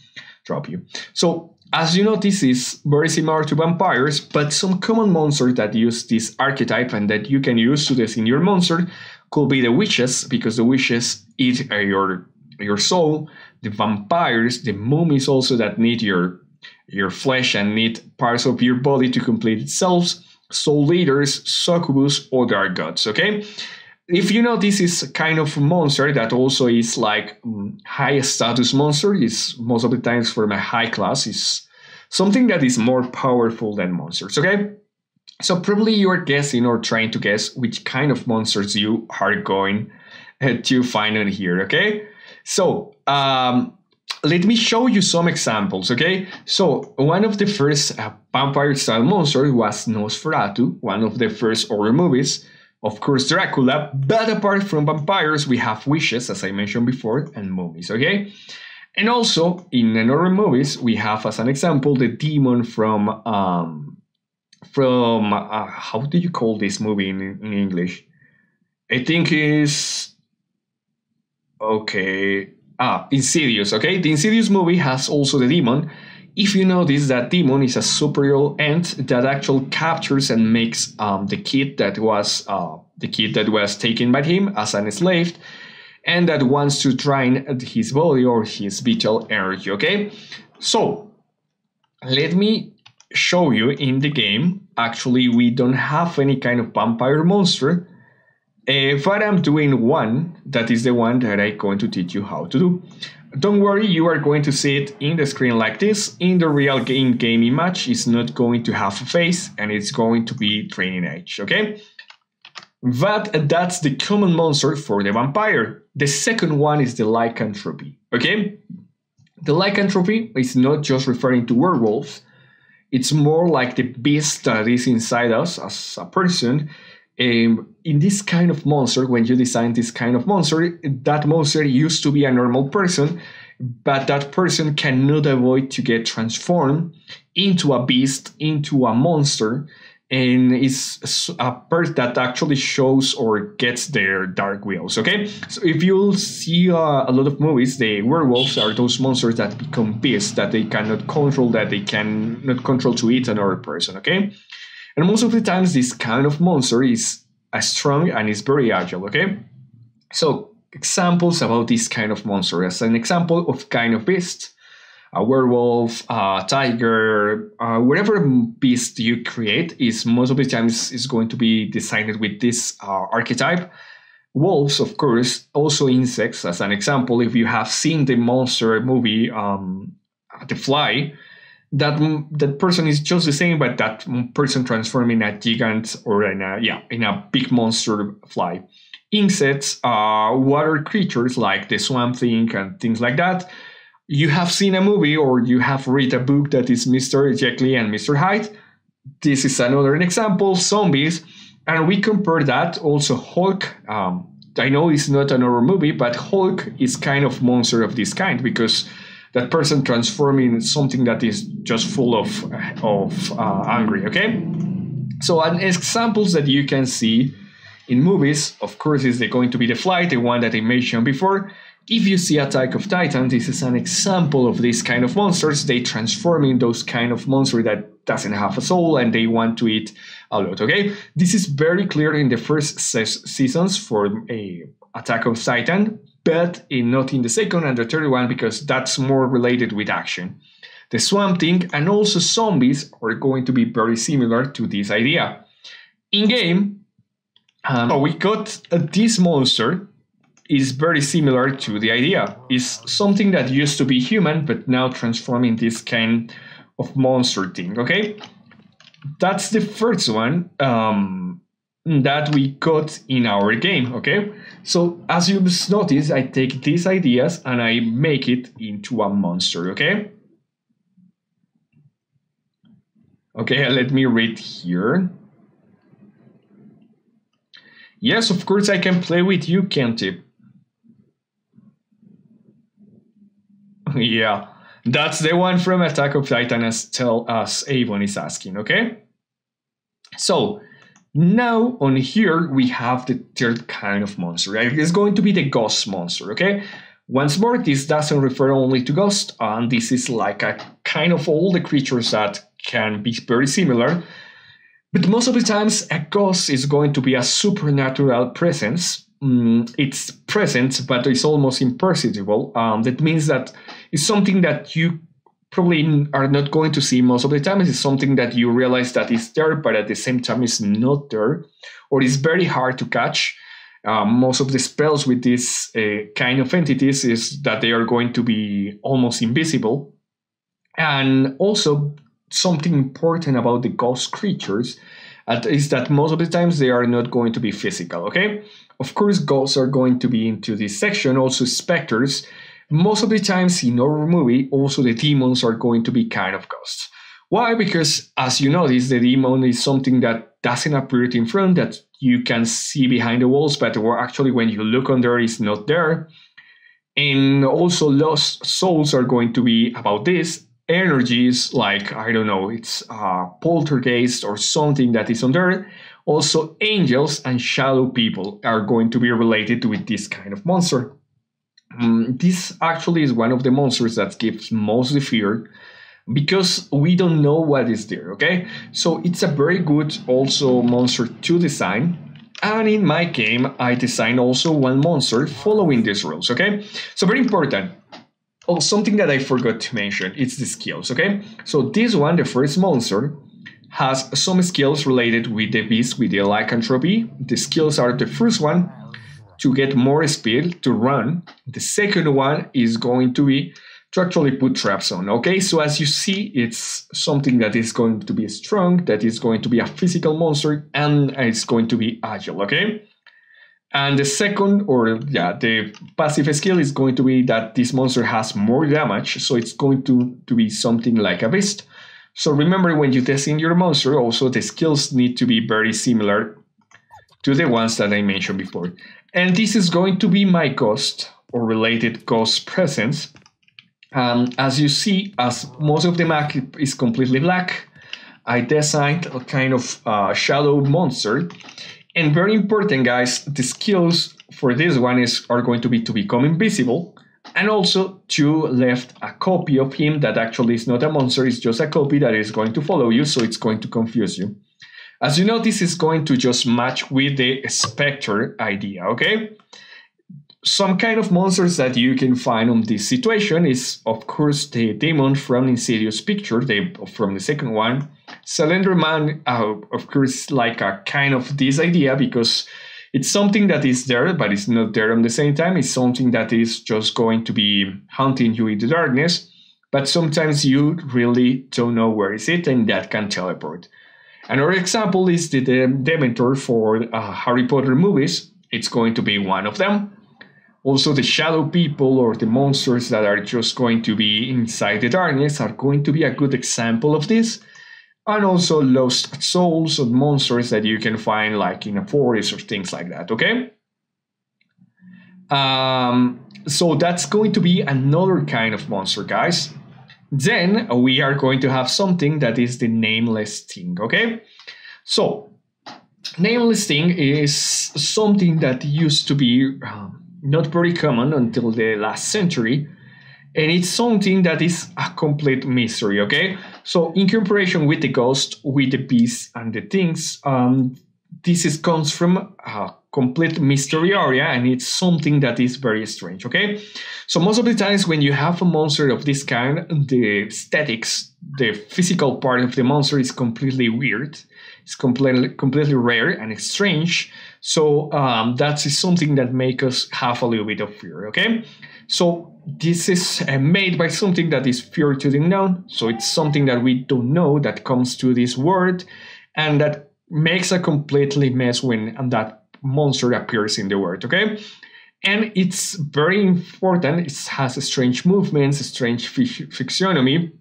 drop you. So as you know, this is very similar to vampires, but some common monsters that use this archetype and that you can use to design your monster could be the witches, because the witches eat your soul, the vampires, the mummies also that need your flesh and need parts of your body to complete itself, soul eaters, succubus, or dark gods, okay? If you know, this is kind of a monster that also is like high status monster, is most of the times for my high class, is something that is more powerful than monsters, okay? So probably you are guessing or trying to guess which kind of monsters you are going to find in here, okay? So, let me show you some examples, okay? So, one of the first vampire-style monsters was Nosferatu, one of the first horror movies. Of course, Dracula, but apart from vampires, we have witches, as I mentioned before, and mummies, okay? And also, in horror movies, we have, as an example, the demon from how do you call this movie in English? I think is, okay... Insidious, okay? The Insidious movie has also the demon. If you notice, that demon is a superior ent that actually captures and makes the kid that was taken by him as an slave, and that wants to drain his body or his vital energy, okay? So, let me show you in the game, actually we don't have any kind of vampire monster, but I'm doing one that is the one that I'm going to teach you how to do. Don't worry, you are going to see it in the screen like this. In the real game image, it's not going to have a face and it's going to be training age, okay? But that's the common monster for the vampire. The second one is the lycanthropy, okay? The lycanthropy is not just referring to werewolves. It's more like the beast that is inside us as a person. In this kind of monster, when you design this kind of monster, that monster used to be a normal person, but that person cannot avoid to get transformed into a beast, into a monster, and it's a person that actually shows or gets their dark wills, okay? So if you'll see a lot of movies, the werewolves are those monsters that become beasts, that they cannot control, that they cannot control to eat another person, okay? And most of the times, this kind of monster is strong and is very agile, okay? So, examples about this kind of monster. As an example of kind of beast, a werewolf, a tiger, whatever beast you create is most of the times is going to be designed with this archetype. Wolves, of course, also insects. As an example, if you have seen the monster movie, The Fly, that person is just the same, but that person transformed in a gigant or in a big monster fly. Insects, water creatures like the swamp thing and things like that. You have seen a movie or you have read a book that is Mr. Jekyll and Mr. Hyde. This is another example, zombies. And we compare that also Hulk. I know it's not another movie, but Hulk is kind of monster of this kind because that person transforming something that is just full of angry, okay? So an examples that you can see in movies, of course, is going to be The Fly, the one that I mentioned before. If you see Attack of Titan, this is an example of this kind of monsters. They transform in those kind of monsters that doesn't have a soul and they want to eat a lot, okay? This is very clear in the first seasons for Attack of Titan, but not in the second and the third one because that's more related with action. The Swamp Thing and also zombies are going to be very similar to this idea. In-game, we got this monster is very similar to the idea. It's something that used to be human, but now transforming this kind of monster thing, okay? That's the first one that we got in our game, okay? So as you've noticed, I take these ideas and I make it into a monster, okay? Okay, let me read here. Yes, of course I can play with you, can't I? Yeah, that's the one from Attack of Titan as Avon is asking, okay? So, now on here we have the third kind of monster. Right? It's going to be the ghost monster, okay? Once more, this doesn't refer only to ghost, and this is like a kind of all the creatures that can be very similar. But most of the times, a ghost is going to be a supernatural presence. It's present, but it's almost imperceptible. That means that it's something that you probably are not going to see most of the time. It's something that you realize that is there, but at the same time it's not there, or it's very hard to catch. Most of the spells with this kind of entities is that they are going to be almost invisible. And also something important about the ghost creatures is that most of the times they are not going to be physical, okay? Of course, ghosts are going to be into this section, also specters. Most of the times in our movie, also the demons are going to be kind of ghosts. Why? Because as you notice, the demon is something that doesn't appear in front, that you can see behind the walls, but actually when you look under, it's not there. And also lost souls are going to be about this. Energies like, I don't know, it's poltergeist or something that is on there. Also angels and shadow people are going to be related with this kind of monster. This actually is one of the monsters that gives most the fear because we don't know what is there, okay? So it's a very good also monster to design. And in my game, I designed also one monster following these rules, okay? So very important. Oh, something that I forgot to mention, it's the skills, okay? So this one, the first monster, has some skills related with the beast, with the lycanthropy. The skills are the first one, to get more speed, to run. The second one is going to be to actually put traps on, okay? So as you see, it's something that is going to be strong, that is going to be a physical monster, and it's going to be agile, okay? And the second, the passive skill is going to be that this monster has more damage, so it's going to be something like a beast. So remember, when you design your monster, also the skills need to be very similar to the ones that I mentioned before. And this is going to be my ghost, or related ghost presence. As you see, as most of the map is completely black, I designed a kind of shadow monster. And very important, guys, the skills for this one are going to be to become invisible, and also to left a copy of him that actually is not a monster, it's just a copy that is going to follow you, so it's going to confuse you. As you know, this is going to just match with the Spectre idea, okay? Some kind of monsters that you can find on this situation is, of course, the demon from Insidious picture, from the second one. Slender Man, of course, like a kind of this idea, because it's something that is there, but it's not there at the same time. It's something that is just going to be hunting you in the darkness, but sometimes you really don't know where is it, and that can teleport. Another example is the Dementor for Harry Potter movies. It's going to be one of them. Also, the shadow people, or the monsters that are just going to be inside the darkness, are going to be a good example of this. And also lost souls or monsters that you can find like in a forest or things like that, okay? So that's going to be another kind of monster, guys. Then we are going to have something that is the nameless thing, okay? So, nameless thing is something that used to be not very common until the last century, and it's something that is a complete mystery, okay? So in comparison with the ghost, with the beasts and the things, this comes from a complete mystery area, and it's something that is very strange, okay? So most of the times when you have a monster of this kind, the aesthetics, the physical part of the monster is completely weird. It's completely rare and strange. So that is something that makes us have a little bit of fear, okay? So this is made by something that is fear to the unknown. So it's something that we don't know that comes to this world, and that makes a completely mess when that monster appears in the world, okay? And it's very important. It has strange movements, strange physiognomy.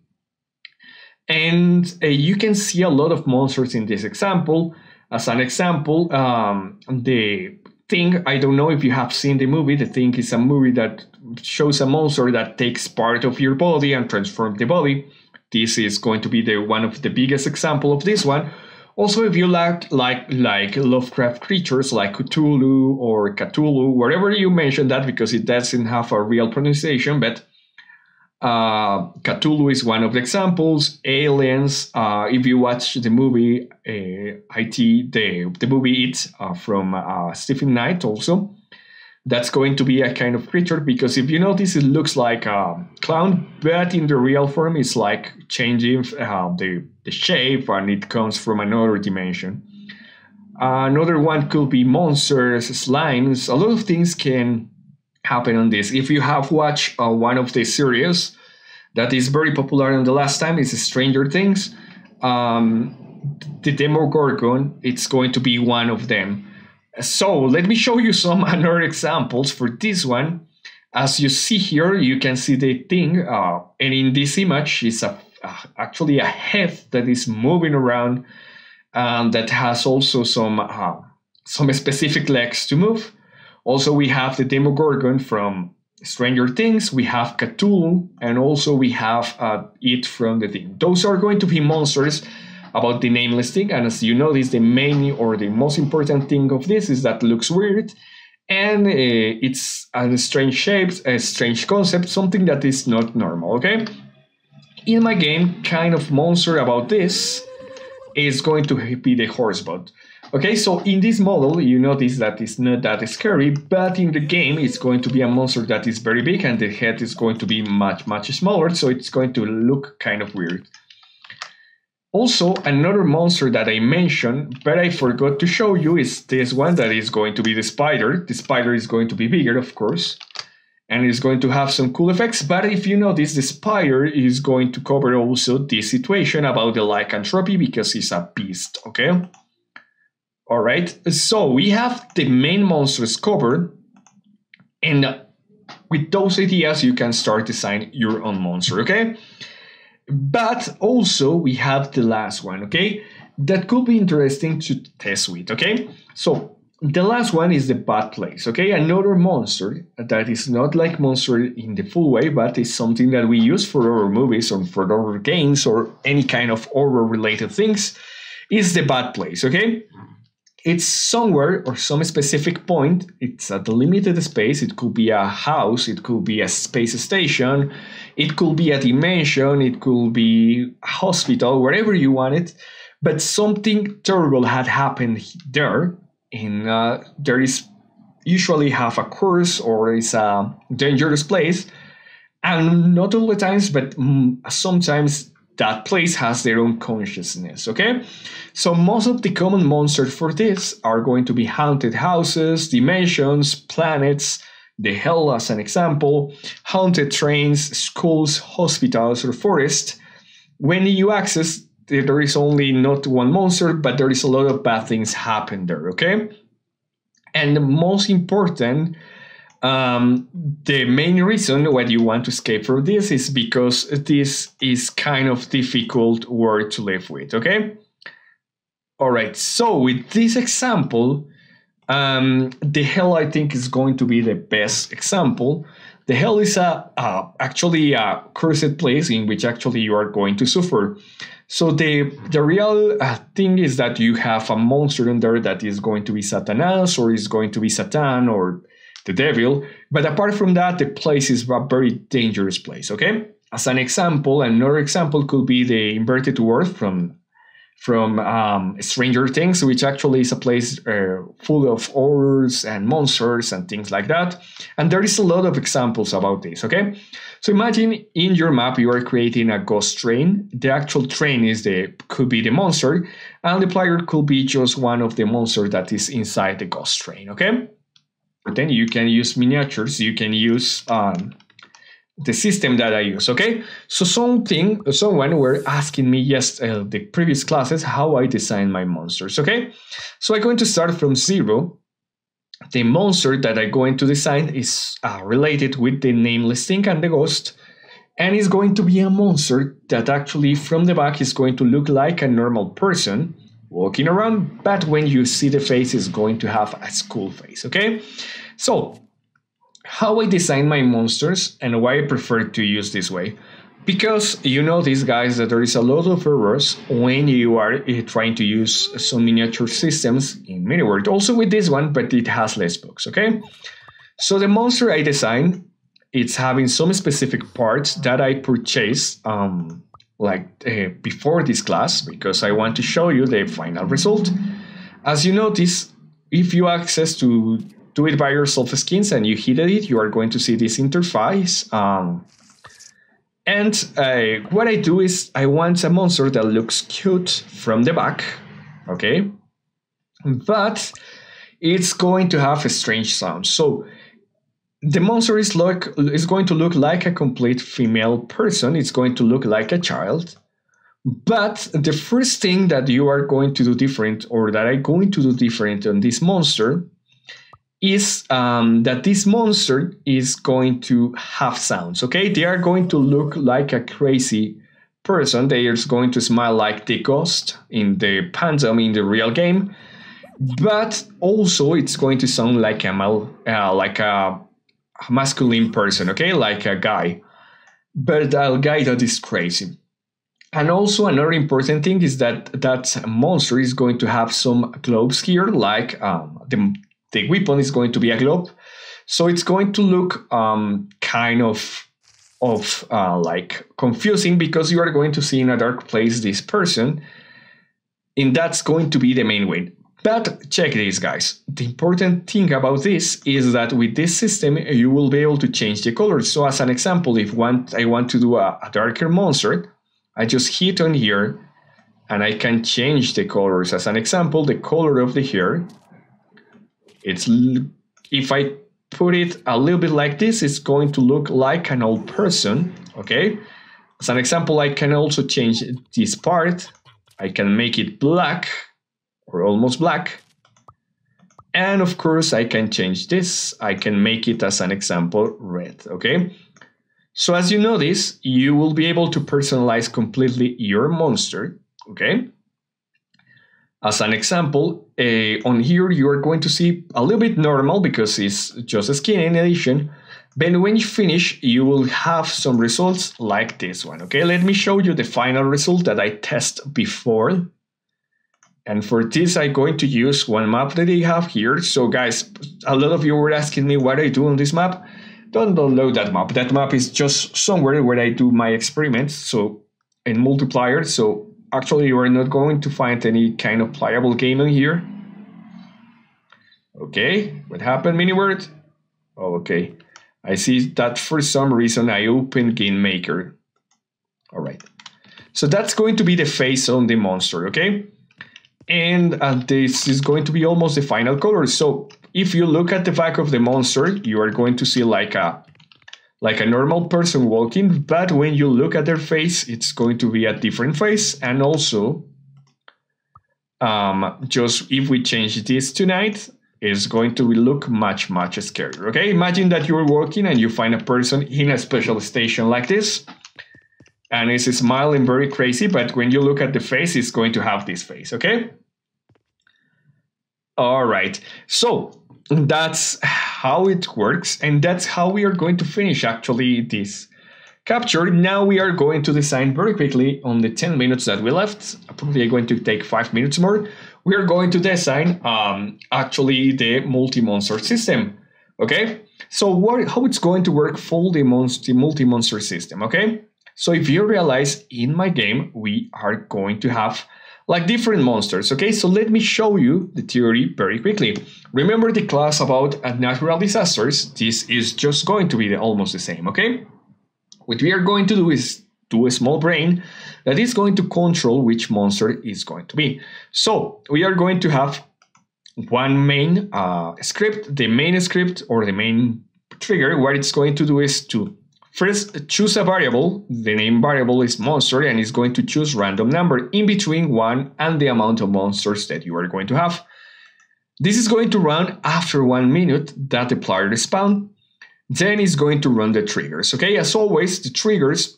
And you can see a lot of monsters in this example. As an example, the Thing, I don't know if you have seen the movie. The Thing is a movie that shows a monster that takes part of your body and transforms the body. This is going to be one of the biggest example of this one. Also, if you like Lovecraft creatures like Cthulhu or Cthulhu, wherever you mention that, because it doesn't have a real pronunciation, but Cthulhu is one of the examples. Aliens, if you watch the movie the movie It from Stephen Knight also, that's going to be a kind of creature, because if you notice, it looks like a clown, but in the real form it's like changing the shape, and it comes from another dimension. Another one could be monsters, slimes. A lot of things can happen on this. If you have watched one of the series that is very popular in the last time, is Stranger Things, the Demogorgon, it's going to be one of them. So let me show you some other examples for this one. As you see here, you can see the Thing, and in this image is actually a head that is moving around, that has also some specific legs to move. Also, we have the Demogorgon from Stranger Things, we have Cthulhu, and also we have It from the Thing. Those are going to be monsters about the nameless thing, and as you notice, the main or the most important thing of this is that it looks weird, and it's a strange shape, a strange concept, something that is not normal, okay? In my game, kind of monster about this is going to be the Horsebot. Okay, so in this model, you notice that it's not that scary, but in the game, it's going to be a monster that is very big and the head is going to be much, much smaller, so it's going to look kind of weird. Also, another monster that I mentioned, but I forgot to show you, is this one that is going to be the spider. The spider is going to be bigger, of course, and it's going to have some cool effects, but if you notice, the spider is going to cover also this situation about the lycanthropy because he's a beast, okay? All right, so we have the main monsters covered, and with those ideas, you can start designing your own monster, okay? But also we have the last one, okay? That could be interesting to test with, okay? So the last one is the bad place, okay? Another monster that is not like monster in the full way, but is something that we use for our movies or for our games or any kind of horror related things, is the bad place, okay? It's somewhere or some specific point. It's a delimited space. It could be a house. It could be a space station. It could be a dimension. It could be a hospital, wherever you want it. But something terrible had happened there. And there is usually have a curse or is a dangerous place. And not all the times, but sometimes that place has their own consciousness, okay? So most of the common monsters for this are going to be haunted houses, dimensions, planets, the hell as an example, haunted trains, schools, hospitals, or forests. When you access, there is only not one monster, but there is a lot of bad things happen there, okay? And the most important, the main reason why you want to escape from this is because this is kind of difficult word to live with, okay? All right, so with this example, the hell I think is going to be the best example. The hell is actually a cursed place in which actually you are going to suffer. So the real thing is that you have a monster in there that is going to be Satanas or is going to be Satan or the devil, but apart from that, the place is a very dangerous place, okay? As an example, another example could be the inverted world from Stranger Things, which actually is a place full of horrors and monsters and things like that. And there is a lot of examples about this, okay? So imagine in your map, you are creating a ghost train. The actual train could be the monster, and the player could be just one of the monsters that is inside the ghost train, okay? But then you can use miniatures, you can use the system that I use, okay? So someone were asking me the previous classes how I design my monsters, okay? So I'm going to start from zero. The monster that I'm going to design is related with the nameless thing and the ghost, and it's going to be a monster that actually from the back is going to look like a normal person walking around, but when you see the face, is going to have a skull face, okay? So, how I design my monsters and why I prefer to use this way. Because you know these guys that there is a lot of errors when you are trying to use some miniature systems in MiniWorld. Also with this one, but it has less bugs, okay? So the monster I design, it's having some specific parts that I purchased before this class, because I want to show you the final result. As you notice, if you access to do it by yourself skins and you hit it, you are going to see this interface. What I do is I want a monster that looks cute from the back, okay? But it's going to have a strange sound. So the monster is going to look like a complete female person. It's going to look like a child. But the first thing that you are going to do different, or that I'm going to do different on this monster, is that this monster is going to have sounds, okay? They are going to look like a crazy person. They are going to smile like the ghost in the pantomime in the real game. But also it's going to sound like a masculine person, okay? Like a guy. But a guy that is crazy. And also another important thing is that that monster is going to have some globes here, like the weapon is going to be a globe. So it's going to look kind of like confusing, because you are going to see in a dark place this person, and that's going to be the main way. But check this, guys. The important thing about this is that with this system, you will be able to change the colors. So as an example, if I want to do a darker monster, I just hit on here and I can change the colors. As an example, the color of the hair, if I put it a little bit like this, it's going to look like an old person, okay? As an example, I can also change this part. I can make it black, or almost black. And of course, I can change this. I can make it, as an example, red, okay? So as you notice, you will be able to personalize completely your monster, okay? As an example, on here, you are going to see a little bit normal because it's just a skin in addition. But when you finish, you will have some results like this one, okay? Let me show you the final result that I tested before. And for this, I'm going to use one map that I have here. So guys, a lot of you were asking me what I do on this map. Don't download that map. That map is just somewhere where I do my experiments. So in multiplayer. So actually, you are not going to find any kind of playable game in here. Okay, what happened, MiniWord? Oh, okay. I see that for some reason I opened Game Maker. All right. So that's going to be the face on the monster, okay? And this is going to be almost the final color. So if you look at the back of the monster, you are going to see like a normal person walking, but when you look at their face, it's going to be a different face. And also, just if we change this tonight, it's going to look much, much scarier, okay? Imagine that you're walking and you find a person in a special station like this, and it's smiling very crazy, but when you look at the face, it's going to have this face, okay? All right, so that's how it works, and that's how we are going to finish actually this capture. Now we are going to design very quickly on the 10 minutes that we left. Probably going to take 5 minutes more. We are going to design actually the multi-monster system. Okay, so how it's going to work for the multi-monster system. Okay, so if you realize in my game we are going to have like different monsters. Okay, so let me show you the theory very quickly. Remember the class about natural disasters? This is just going to be almost the same. Okay, what we are going to do is do a small brain that is going to control which monster is going to be. So we are going to have one main script. The main script or the main trigger, what it's going to do is to first choose a variable. The name variable is monster, and it's going to choose random number in between 1 and the amount of monsters that you are going to have. This is going to run after 1 minute that the player is spawned. Then it's going to run the triggers. Okay, as always, the triggers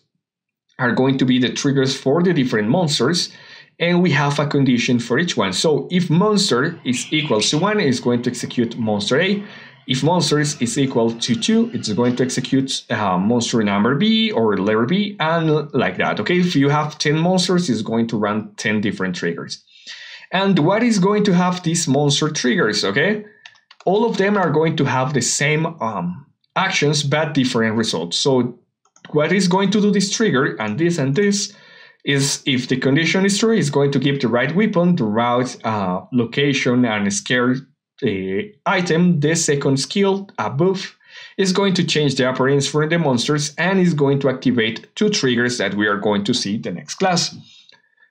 are going to be the triggers for the different monsters, and we have a condition for each one. So if monster is equal to 1, it's going to execute monster A. If monsters is equal to 2, it's going to execute monster number B or letter B, and like that. Okay, if you have 10 monsters, it's going to run 10 different triggers. And what is going to have these monster triggers? Okay, all of them are going to have the same actions but different results. So what is going to do this trigger and this is if the condition is true, it's going to give the right weapon, the right location and scare item. The second skill, a buff, is going to change the appearance for the monsters and is going to activate 2 triggers that we are going to see the next class.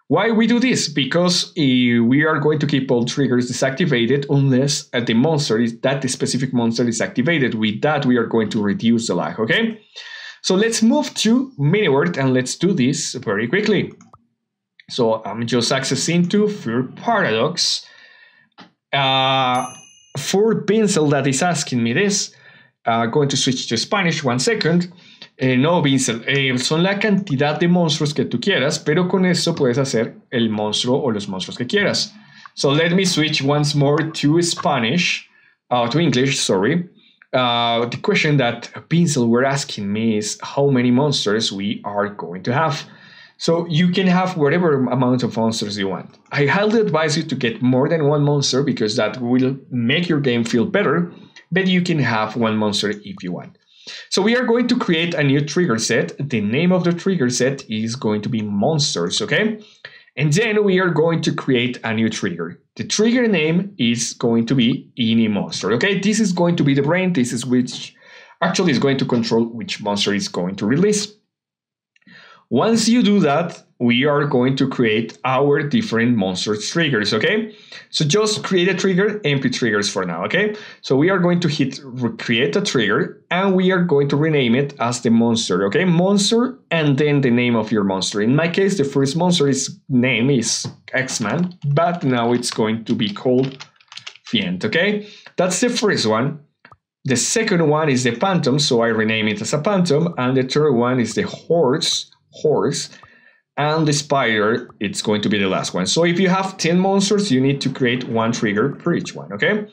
Why we do this? Because we are going to keep all triggers deactivated unless the monster is the specific monster is activated. With that, we are going to reduce the lag, okay? So let's move to MiniWord and let's do this very quickly. So I'm just accessing to Fear Paradox. For Pincel that is asking me this, going to switch to Spanish, 1 second. No, Pincel, son la cantidad de monstruos que tú quieras, pero con eso puedes hacer el monstruo o los monstruos que quieras. So let me switch once more to Spanish, to English, sorry. The question that Pincel were asking me is how many monsters we are going to have. So you can have whatever amount of monsters you want. I highly advise you to get more than 1 monster because that will make your game feel better, but you can have 1 monster if you want. So we are going to create a new trigger set. The name of the trigger set is going to be monsters, okay? And then we are going to create a new trigger. The trigger name is going to be any monster. Okay, this is going to be the brain. This is which actually is going to control which monster is going to release. Once you do that, we are going to create our different monster triggers, okay? So just create a trigger, empty triggers for now, okay? So we are going to hit create a trigger and we are going to rename it as the monster, okay? Monster and then the name of your monster. In my case, the first monster's name is X-Man, but now it's going to be called Fiend, okay? That's the first one. The second one is the Phantom, so I rename it as a Phantom, and the third one is the Horse, and the Spider, it's going to be the last one. So if you have 10 monsters, you need to create one trigger for each one, okay?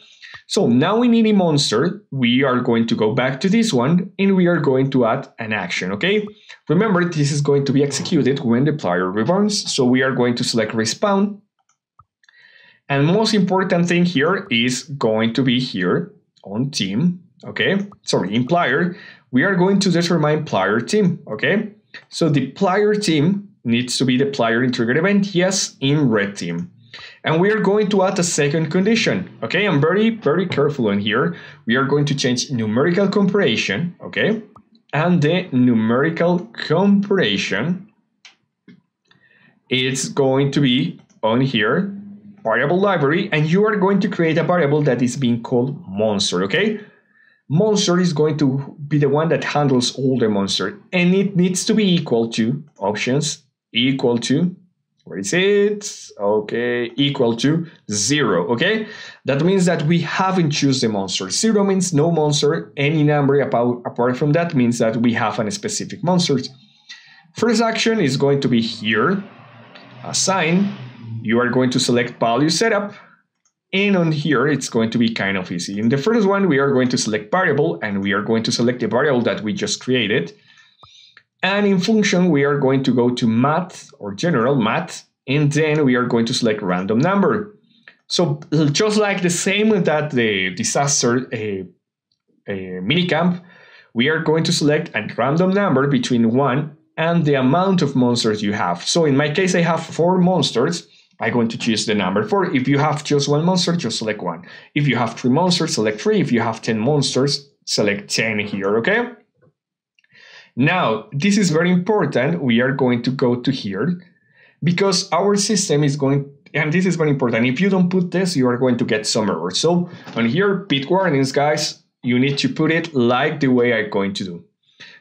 So now in any monster, we are going to go back to this one and we are going to add an action, okay? Remember, this is going to be executed when the player reborns. So we are going to select respawn. And most important thing here is going to be here on team, okay? Sorry, in player, we are going to determine player team, okay? So the player team needs to be the player in trigger event, yes, in red team. And we are going to add a second condition, okay? I'm very careful on here. We are going to change numerical comparison, okay? And the numerical comparison, it's going to be on here, variable library, and you are going to create a variable that is being called monster, okay? Monster is going to be the one that handles all the monster, and it needs to be equal to options equal to, where is it? Okay, equal to 0, okay? That means that we haven't chosen the monster. 0 means no monster. Any number apart from that means that we have a specific monster. First action is going to be here, assign. You are going to select value setup. And on here, it's going to be kind of easy. In the first one, we are going to select variable, and we are going to select the variable that we just created. And in function, we are going to go to math or general math, and then we are going to select random number. So just like the same that the disaster minicamp, we are going to select a random number between 1 and the amount of monsters you have. So in my case, I have 4 monsters. I'm going to choose the number 4. If you have just 1 monster, just select 1. If you have 3 monsters, select 3. If you have 10 monsters, select 10 here, okay? Now, this is very important. We are going to go to here because our system is going, and this is very important. If you don't put this, you are going to get some errors. So on here, bit warnings, guys, you need to put it like the way I'm going to do.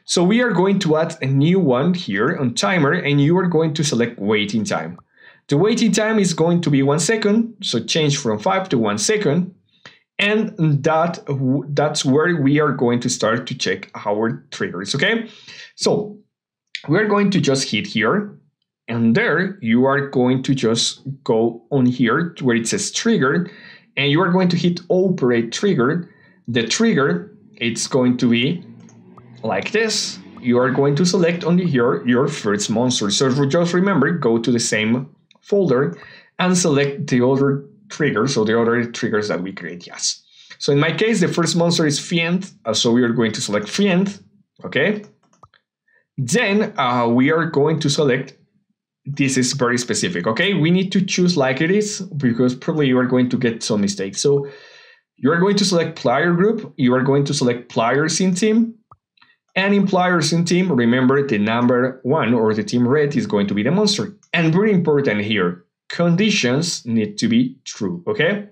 So we are going to add a new one here on timer, and you are going to select waiting time. The waiting time is going to be 1 second, so change from 5 to 1 second, and that's where we are going to start to check our triggers, okay? So we're going to just hit here, and there you are going to just go on here where it says trigger, and you are going to hit operate trigger. The trigger, it's going to be like this. You are going to select on here your first monster. So just remember, go to the same folder and select the other triggers, so the other triggers that we create, yes. So in my case, the first monster is Fiend, so we are going to select Fiend, okay? Then we are going to select, this is very specific, okay? We need to choose like it is because probably you are going to get some mistakes. So you are going to select player group, you are going to select players in team, and in players in team, remember the number 1 or the team red is going to be the monster. And very important here, conditions need to be true, okay?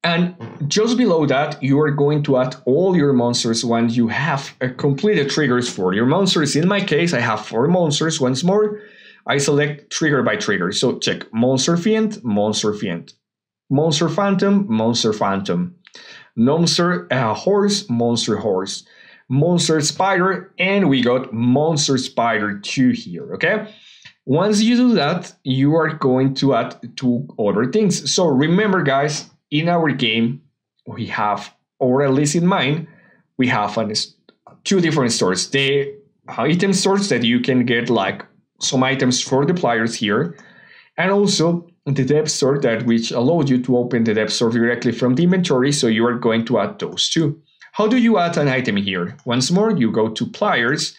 And just below that, you are going to add all your monsters once you have completed triggers for your monsters. In my case, I have 4 monsters. Once more, I select trigger by trigger. So check monster fiend, monster fiend, monster phantom, monster phantom, monster horse, monster horse, monster spider, and we got monster spider 2 here, okay? Once you do that, you are going to add 2 other things. So remember, guys, in our game, we have, or at least in mine, we have 2 different stores. The item stores that you can get like some items for the players here, and also the depth store that which allows you to open the depth store directly from the inventory. So you are going to add those 2. How do you add an item here? Once more, you go to players,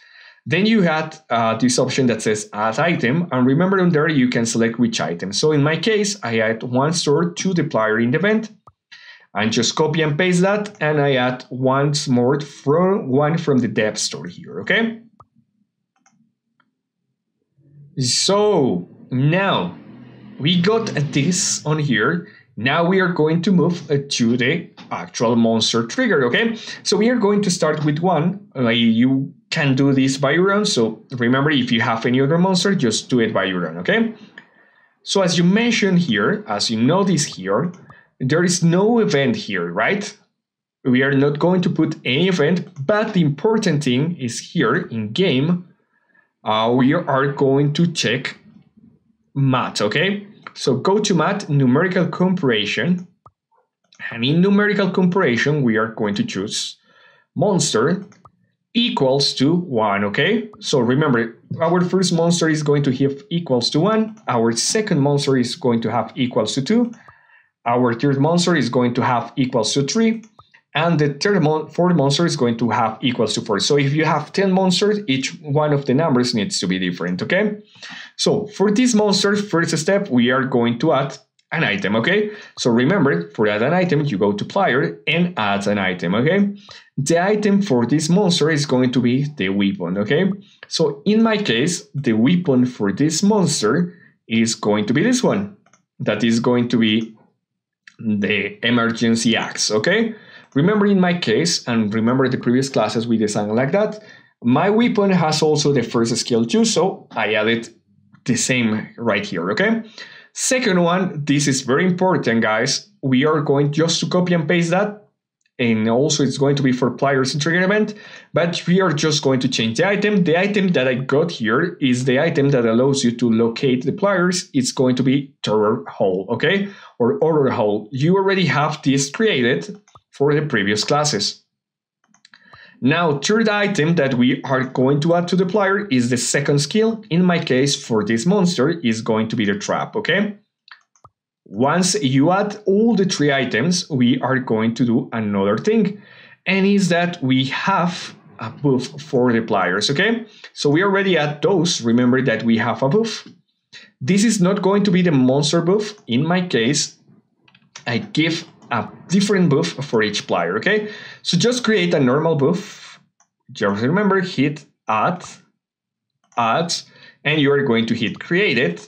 Then you had this option that says add item, and remember on there you can select which item. So in my case, I add one store to the player in the event, and just copy and paste that, and I add once more one from the dev store here, okay? So now we got this on here. Now we are going to move to the actual monster trigger, okay? So we are going to start with one. You can do this by your own. So remember, if you have any other monster, just do it by your own, okay? So as you mentioned here, as you notice here, there is no event here, right? We are not going to put any event, but the important thing is here in game, we are going to check math, okay? So go to math, numerical comparison, and in numerical comparison, we are going to choose monster equals to 1, okay? So remember, our first monster is going to have equals to 1, our second monster is going to have equals to 2, our third monster is going to have equals to 3, and the fourth monster is going to have equals to 4. So if you have 10 monsters, each one of the numbers needs to be different, okay? So for this monster, first step, we are going to add an item, okay? So remember, for add an item, you go to player and add an item, okay? The item for this monster is going to be the weapon, okay? So in my case, the weapon for this monster is going to be this one. That is going to be the emergency axe, okay? Remember in my case, and remember the previous classes we designed like that, my weapon has also the first skill too, so I added the same right here, okay? Second one, this is very important, guys. We are going just to copy and paste that, and also it's going to be for players in trigger event, but we are just going to change the item. The item that I got here is the item that allows you to locate the players. It's going to be terror hole, okay? Or horror hole. You already have this created for the previous classes. Now, third item that we are going to add to the player is the second skill. In my case, for this monster, is going to be the trap, okay? Once you add all the three items, we are going to do another thing, and is that we have a buff for the players, okay? So we already add those. Remember that we have a buff. This is not going to be the monster buff. In my case, I give a different buff for each player, okay? So just create a normal buff. Just remember, hit add, and you are going to hit created.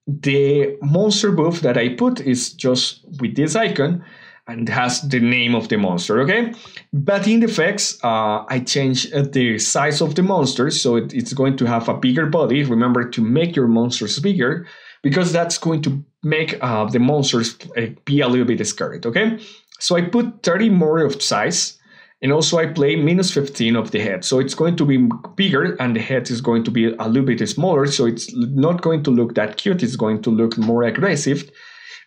The monster buff that I put is just with this icon and has the name of the monster, okay? But in the effects, I changed the size of the monster, so it's going to have a bigger body. Remember to make your monsters bigger, because that's going to make the monsters be a little bit scared, okay? So I put 30 more of size, and also I play -15 of the head. So it's going to be bigger, and the head is going to be a little bit smaller, so it's not going to look that cute, it's going to look more aggressive.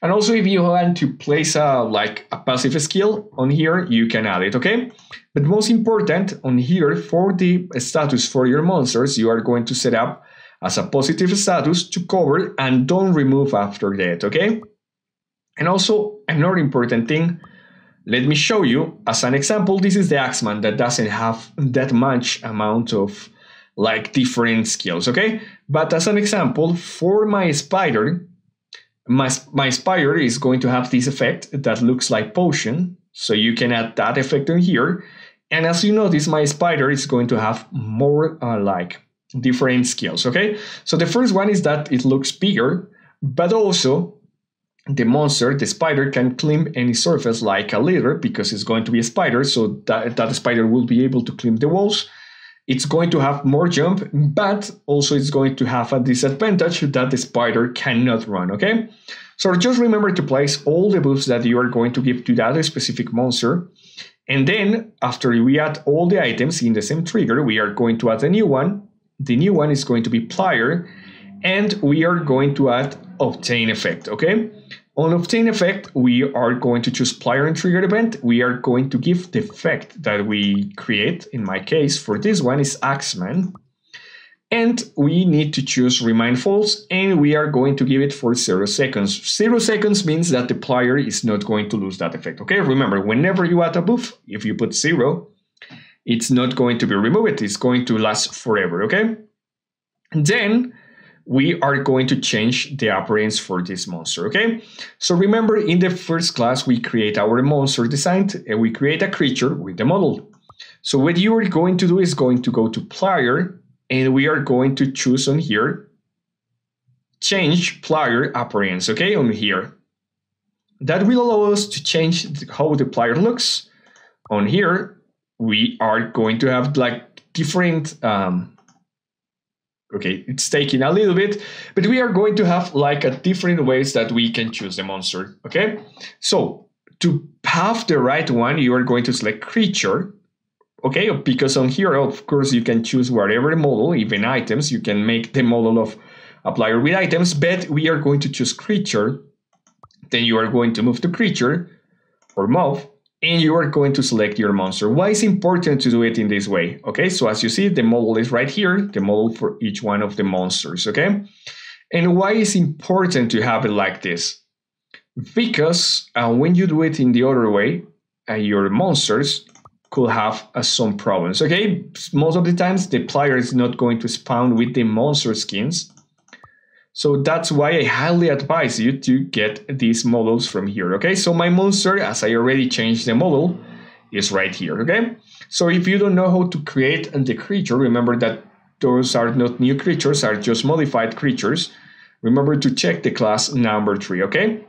And also if you want to place a passive skill on here, you can add it, okay? But most important, on here, for the status for your monsters, you are going to set up as a positive status to cover and don't remove after that, okay? And also, another important thing, let me show you, as an example, this is the Axeman that doesn't have that much amount of different skills, okay? But as an example, for my spider, my spider is going to have this effect that looks like potion, so you can add that effect in here. And as you notice, my spider is going to have more different skills, okay? So the first one is that it looks bigger, but also the monster, the spider, can climb any surface like a ladder because it's going to be a spider, so that spider will be able to climb the walls. It's going to have more jump, but also it's going to have a disadvantage that the spider cannot run, okay? So just remember to place all the buffs that you are going to give to that specific monster. And then after we add all the items in the same trigger, we are going to add a new one. The new one is going to be player, and we are going to add obtain effect, okay? On obtain effect, we are going to choose player and trigger event. We are going to give the effect that we create. In my case, for this one is Axeman. And we need to choose remind false, and we are going to give it for 0 seconds. 0 seconds means that the player is not going to lose that effect, okay? Remember, whenever you add a buff, if you put 0, it's not going to be removed. It's going to last forever, okay? And then we are going to change the appearance for this monster, okay? So remember, in the first class, we create our monster design and we create a creature with the model. So what you are going to do is going to go to player, and we are going to choose on here, change player appearance, okay, on here. That will allow us to change how the player looks. On here, we are going to have like different, okay, it's taking a little bit, but we are going to have like a different ways that we can choose the monster, okay? So to have the right one, you are going to select creature, okay? Because on here, of course, you can choose whatever model, even items. You can make the model of a player with items, but we are going to choose creature. Then you are going to move to creature or move, and you are going to select your monster. Why is it important to do it in this way? Okay, so as you see, the model is right here, the model for each one of the monsters, okay? And why is it important to have it like this? Because when you do it in the other way, your monsters could have some problems, okay? Most of the times, the player is not going to spawn with the monster skins. So that's why I highly advise you to get these models from here, okay? So my monster, as I already changed the model, is right here, okay? So if you don't know how to create the creature, remember that those are not new creatures, are just modified creatures. Remember to check the class number 3, okay?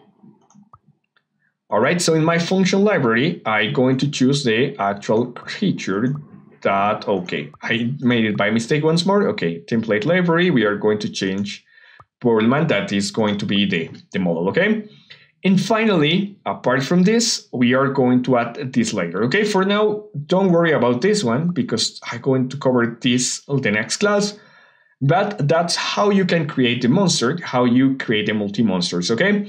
All right, so in my function library, I'm going to choose the actual creature that, okay, I made it by mistake once more. Okay, template library, we are going to change Birdman, that is going to be the model, okay? And finally, apart from this, we are going to add this layer, okay? For now, don't worry about this one because I'm going to cover this in the next class, but that's how you can create the monster, how you create the multi-monsters, okay?